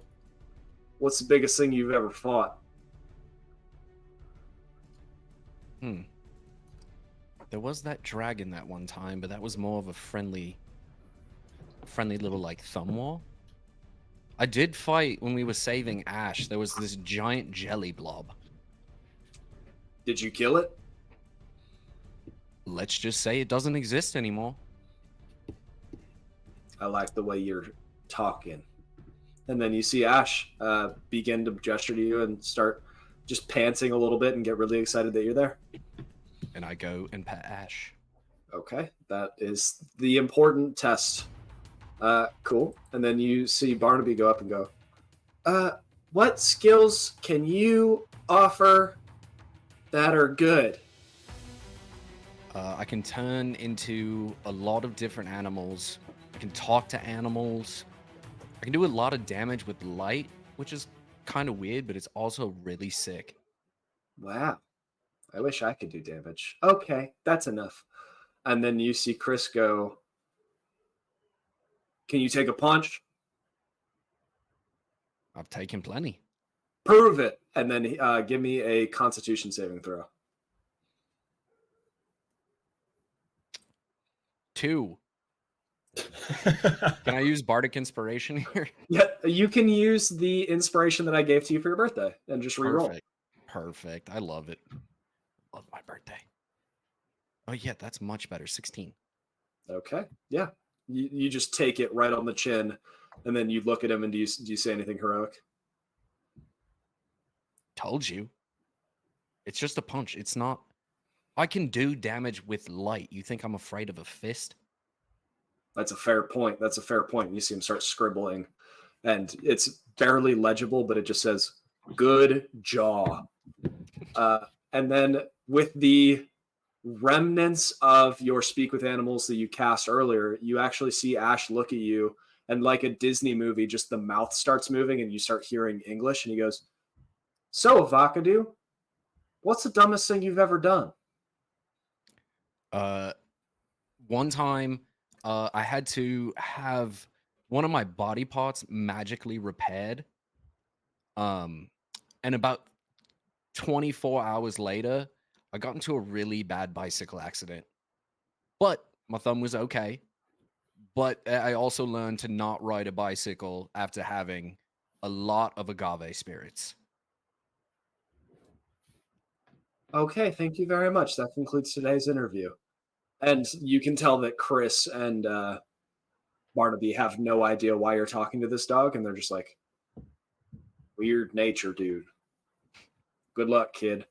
what's the biggest thing you've ever fought? There was that dragon that one time, but that was more of a friendly little like thumb war. I did fight when we were saving Ash. There was this giant jelly blob. Did you kill it? Let's just say it doesn't exist anymore. I like the way you're talking. And then you see Ash begin to gesture to you and start just panting a little bit and get really excited that you're there. And I go and pet Ash. Okay, that is the important test. Cool. And then you see Barnaby go up and go, what skills can you offer that are good? I can turn into a lot of different animals. I can talk to animals. I can do a lot of damage with light, which is kind of weird, but it's also really sick. Wow. I wish I could do damage. Okay, that's enough. And then you see Chris go, can you take a punch? I've taken plenty. Prove it. And then give me a Constitution saving throw. 2. Can I use Bardic Inspiration here? Yeah, you can use the inspiration that I gave to you for your birthday and just reroll. Perfect. I love it. Love my birthday. Oh yeah, that's much better. 16. Okay. Yeah. You just take it right on the chin, and then you look at him, and do you say anything heroic? Told you. It's just a punch. It's not. I can do damage with light. You think I'm afraid of a fist? That's a fair point. You see him start scribbling, and it's barely legible, but it just says, good jaw. And then with the remnants of your speak with animals that you cast earlier, you actually see Ash look at you, and like a Disney movie, just the mouth starts moving and you start hearing English, and he goes, so, Vakadu, what's the dumbest thing you've ever done? One time, I had to have one of my body parts magically repaired. And about 24 hours later, I got into a really bad bicycle accident. But my thumb was okay. But I also learned to not ride a bicycle after having a lot of agave spirits. Okay, thank you very much. That concludes today's interview. And you can tell that Chris and Barnaby have no idea why you're talking to this dog, and they're just like, weird nature, dude. Good luck, kid.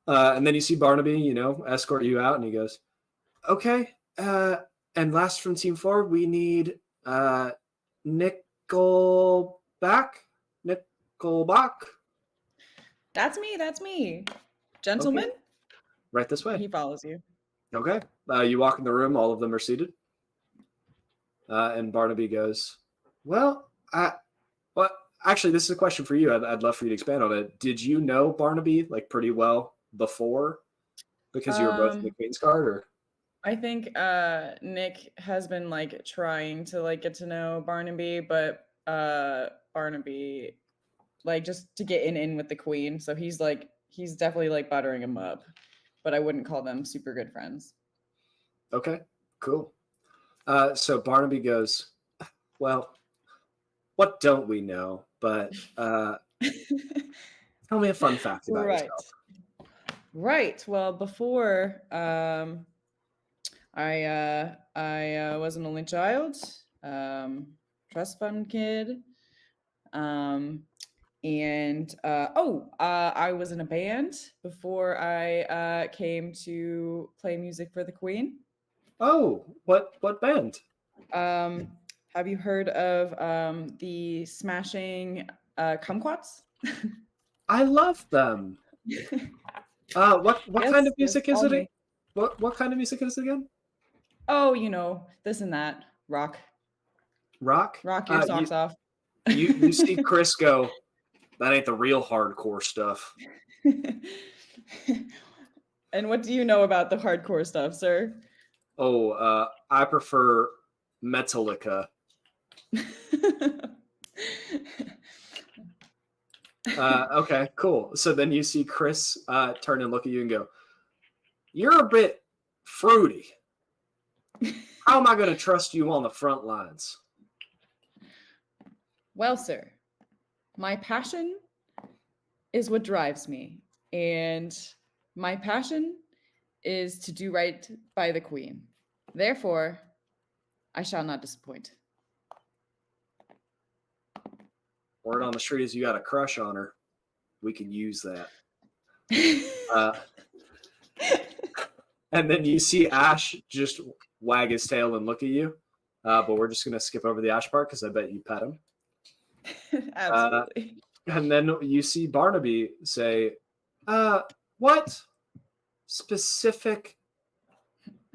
And then you see Barnaby, escort you out, and he goes, okay. And last from Team 4, we need Nickelback. Nickelback. That's me. Gentlemen? Okay. Right this way. He follows you. Okay. You walk in the room. All of them are seated. And Barnaby goes, well, actually, this is a question for you. I'd love for you to expand on it. Did you know Barnaby pretty well before? Because you were both in the Queen's Guard, or? I think Nick has been trying to get to know Barnaby, but Barnaby just to get in with the Queen. So he's definitely buttering him up, but I wouldn't call them super good friends. Okay, cool. So Barnaby goes, well, what don't we know? But tell me a fun fact about yourself. Right. Well, before I was an only child, trust fund kid, and I was in a band before I came to play music for the Queen. Oh, what band? Have you heard of the Smashing Kumquats? I love them. What kind of music is it? What kind of music is it again? Oh, this and that. Rock. Rock your socks off. You see Chris go, that ain't the real hardcore stuff. And what do you know about the hardcore stuff, sir? Oh, I prefer Metallica. Okay, cool. So then you see Chris turn and look at you and go, you're a bit fruity. How am I going to trust you on the front lines? Well, sir, my passion is what drives me. And my passion is to do right by the Queen. Therefore, I shall not disappoint. Word on the street is you got a crush on her. We could use that. And then you see Ash just wag his tail and look at you. But we're just going to skip over the Ash part because I bet you pet him. Absolutely. And then you see Barnaby say, what specific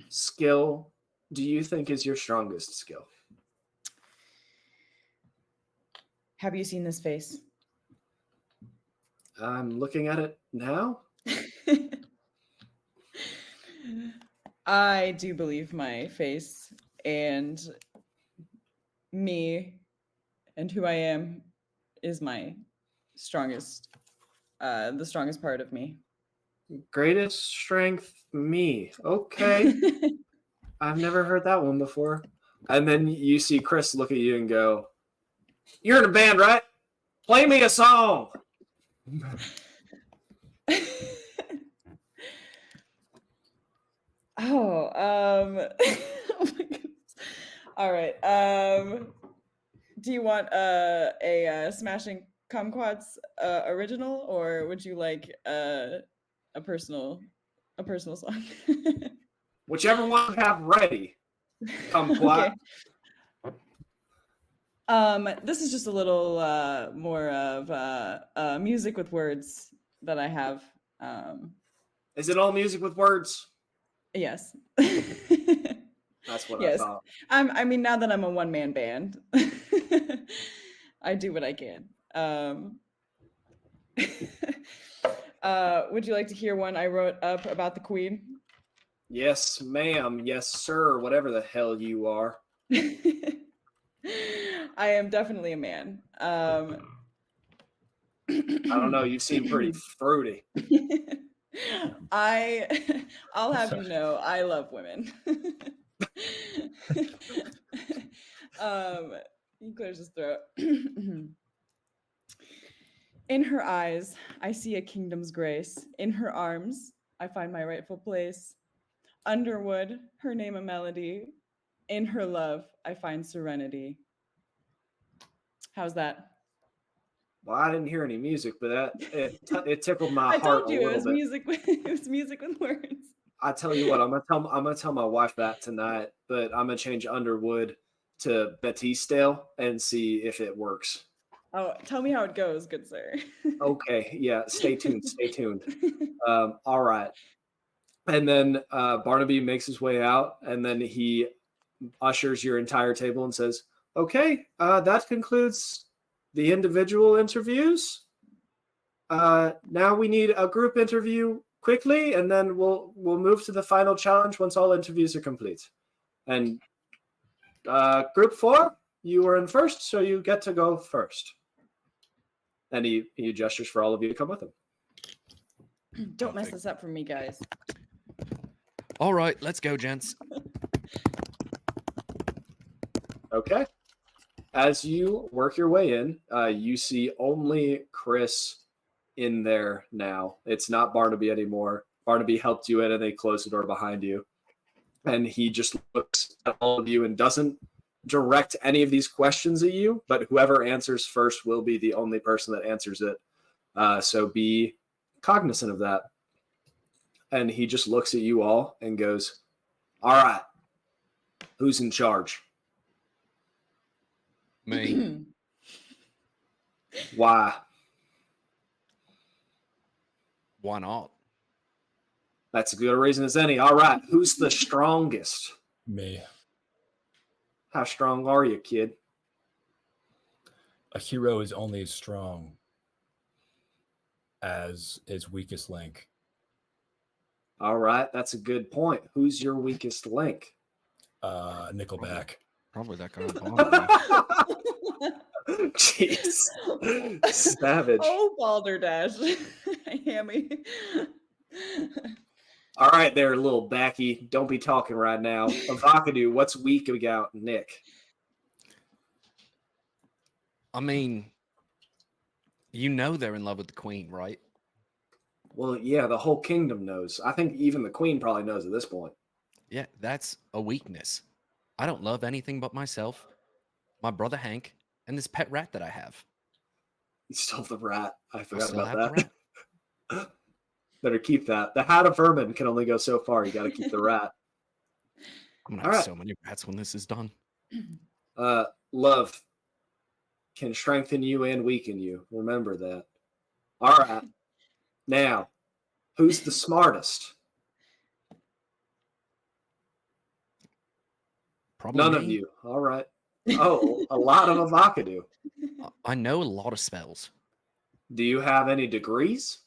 skill do you think is your strongest skill? Have you seen this face? I'm looking at it now. I do believe my face and me and who I am is my strongest, the strongest part of me. Greatest strength, me. Okay. I've never heard that one before. And then you see Chris look at you and go, you're in a band, right? Play me a song. Oh my goodness. All right. Do you want a Smashing Kumquats original, or would you like a personal song? Whichever one you have ready. Kumquat. Okay. This is just a little more of music with words that I have. Is it all music with words? Yes. That's what yes. I thought. I mean, now that I'm a one-man band, I do what I can. Would you like to hear one I wrote up about the Queen? Yes, ma'am. Yes, sir. Whatever the hell you are. I am definitely a man. I don't know. You seem pretty fruity. I'll have you know, I love women. He clears his throat. In her eyes, I see a kingdom's grace. In her arms, I find my rightful place. Underwood, her name a melody. In her love, I find serenity. How's that? Well, I didn't hear any music, but it tickled my I heart told a you it little was bit. music. It was music with words. I tell you what, I'm gonna tell my wife that tonight, but I'm gonna change Underwood to Batistale and see if it works. Oh, tell me how it goes, good sir. Okay, yeah, stay tuned, stay tuned. All right. And then Barnaby makes his way out, and then he ushers your entire table and says, "Okay, that concludes the individual interviews. Now we need a group interview quickly, and then we'll move to the final challenge once all interviews are complete. And group 4, you were in first, so you get to go first." And he gestures for all of you to come with him. Don't mess this up for me, guys. All right, let's go, gents. Okay. As you work your way in, you see only Chris in there now. It's not Barnaby anymore. Barnaby helped you in, and they closed the door behind you. And he just looks at all of you and doesn't direct any of these questions at you, but whoever answers first will be the only person that answers it. So be cognizant of that. And he just looks at you all and goes, "All right, who's in charge?" Me. Why? Why not? That's as good a reason as any. All right, who's the strongest? Me. How strong are you, kid? A hero is only as strong as his weakest link. All right, that's a good point. Who's your weakest link? Nickelback. Probably that guy on Barnaby. Jeez. Savage. Oh, Balderdash. Hammy. All right there, little backy. Don't be talking right now. Avocado, what's weak about Nick? I mean, you know they're in love with the queen, right? Well, yeah, the whole kingdom knows. I think even the queen probably knows at this point. Yeah, that's a weakness. I don't love anything but myself, my brother Hank, and this pet rat that I have. You stole the rat. I forgot still about have the that. Better keep that. The hat of vermin can only go so far. You got to keep the rat. I'm gonna All have right. so many rats when this is done. Love can strengthen you and weaken you. Remember that. All right. Now, who's the smartest? Probably None me. of you. All right. Oh, a lot of avocado. I know a lot of spells. Do you have any degrees?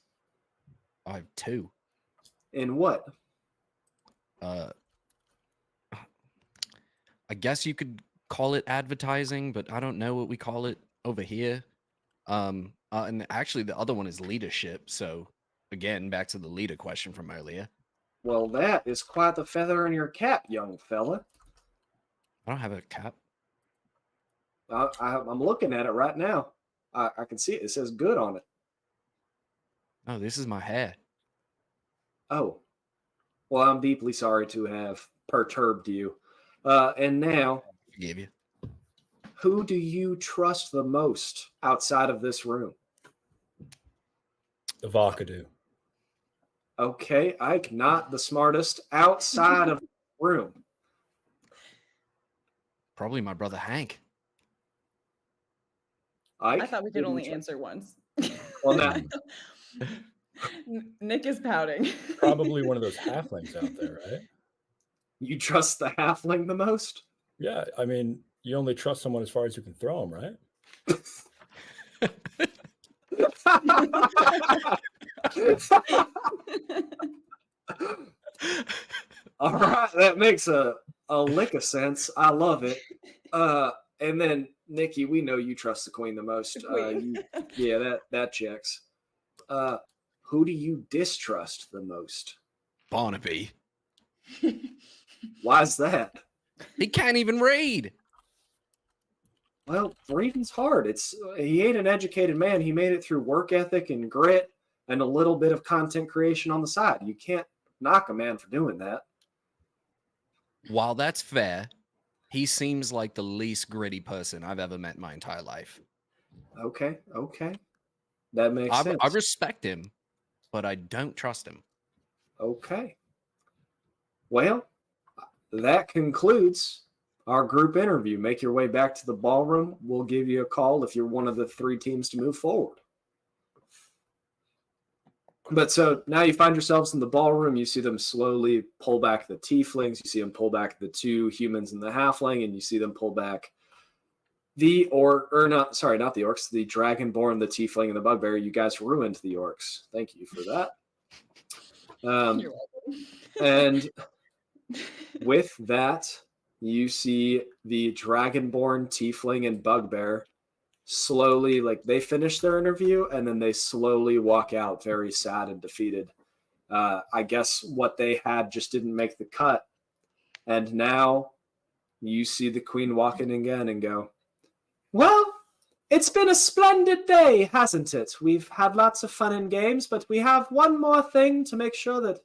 I have 2. In what? I guess you could call it advertising, but I don't know what we call it over here. And actually, the other one is leadership. So, again, back to the leader question from earlier. Well, that is quite the feather in your cap, young fella. I don't have a cap. I'm looking at it right now. I can see it. It says good on it. Oh, this is my hair. Oh. Well, I'm deeply sorry to have perturbed you. And now, Forgive you. who do you trust the most outside of this room? Avocado. Okay, Ike, not the smartest outside of the room. Probably my brother Hank. Ike, I thought we who could do you only trust? answer once. Well, now, Nick is pouting. Probably one of those halflings out there, right? you trust the halfling the most? Yeah, I mean, you only trust someone as far as you can throw them, right? All right, that makes a lick of sense. I love it. And then Nikki, we know you trust the queen the most. The queen. Yeah, that checks. Who do you distrust the most? Barnaby. Why's that? He can't even read. Well, reading's hard. He ain't an educated man. He made it through work ethic and grit and a little bit of content creation on the side. You can't knock a man for doing that. While that's fair, he seems like the least gritty person I've ever met in my entire life. Okay. That makes sense. I respect him, but I don't trust him. Okay. Well, that concludes our group interview. Make your way back to the ballroom. We'll give you a call if you're one of the 3 teams to move forward. But so now you find yourselves in the ballroom. You see them slowly pull back the tieflings. You see them pull back the 2 humans and the halfling, and you see them pull back the not the orcs, the dragonborn, the tiefling, and the bugbear. You guys ruined the orcs. Thank you for that. You're welcome. And with that, you see the dragonborn, tiefling, and bugbear slowly, like they finish their interview and then they slowly walk out very sad and defeated. I guess what they had just didn't make the cut. And now you see the queen walk in again and go, well, it's been a splendid day, hasn't it? We've had lots of fun and games, but we have one more thing to make sure that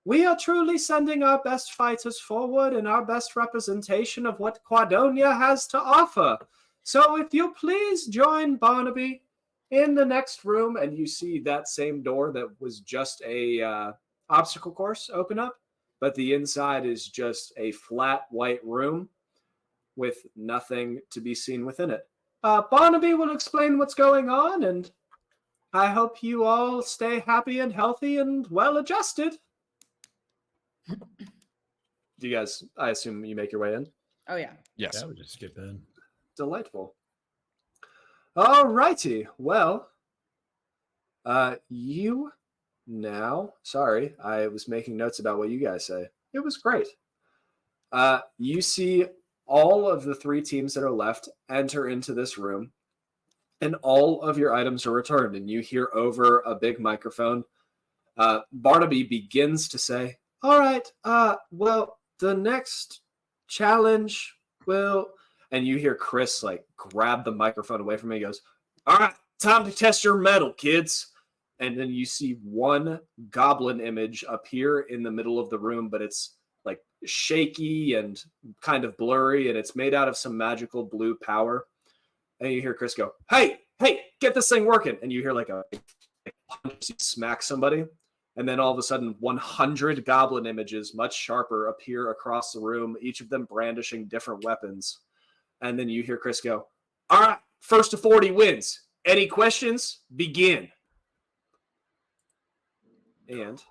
we are truly sending our best fighters forward and our best representation of what Quadonia has to offer. So if you please join Barnaby in the next room, and you see that same door that was just a obstacle course open up, but the inside is just a flat white room with nothing to be seen within it. Barnaby will explain what's going on, and I hope you all stay happy and healthy and well-adjusted. Do you guys, I assume you make your way in? Oh, yeah. Yes. Yeah, we just skip in. Delightful. All righty. Well, you now, sorry, I was making notes about what you guys say. It was great. You see all of the 3 teams that are left enter into this room, and all of your items are returned, and you hear over a big microphone, Barnaby begins to say, all right, well, the next challenge will... And you hear Chris like grab the microphone away from me. He goes, all right, time to test your metal, kids. And then you see one goblin image appear in the middle of the room, but it's like shaky and kind of blurry, and it's made out of some magical blue power. And you hear Chris go, hey, get this thing working. And you hear like a punch, smack somebody. And then all of a sudden, 100 goblin images, much sharper, appear across the room, each of them brandishing different weapons. And then you hear Chris go, all right, first to 40 wins. Any questions? Begin. And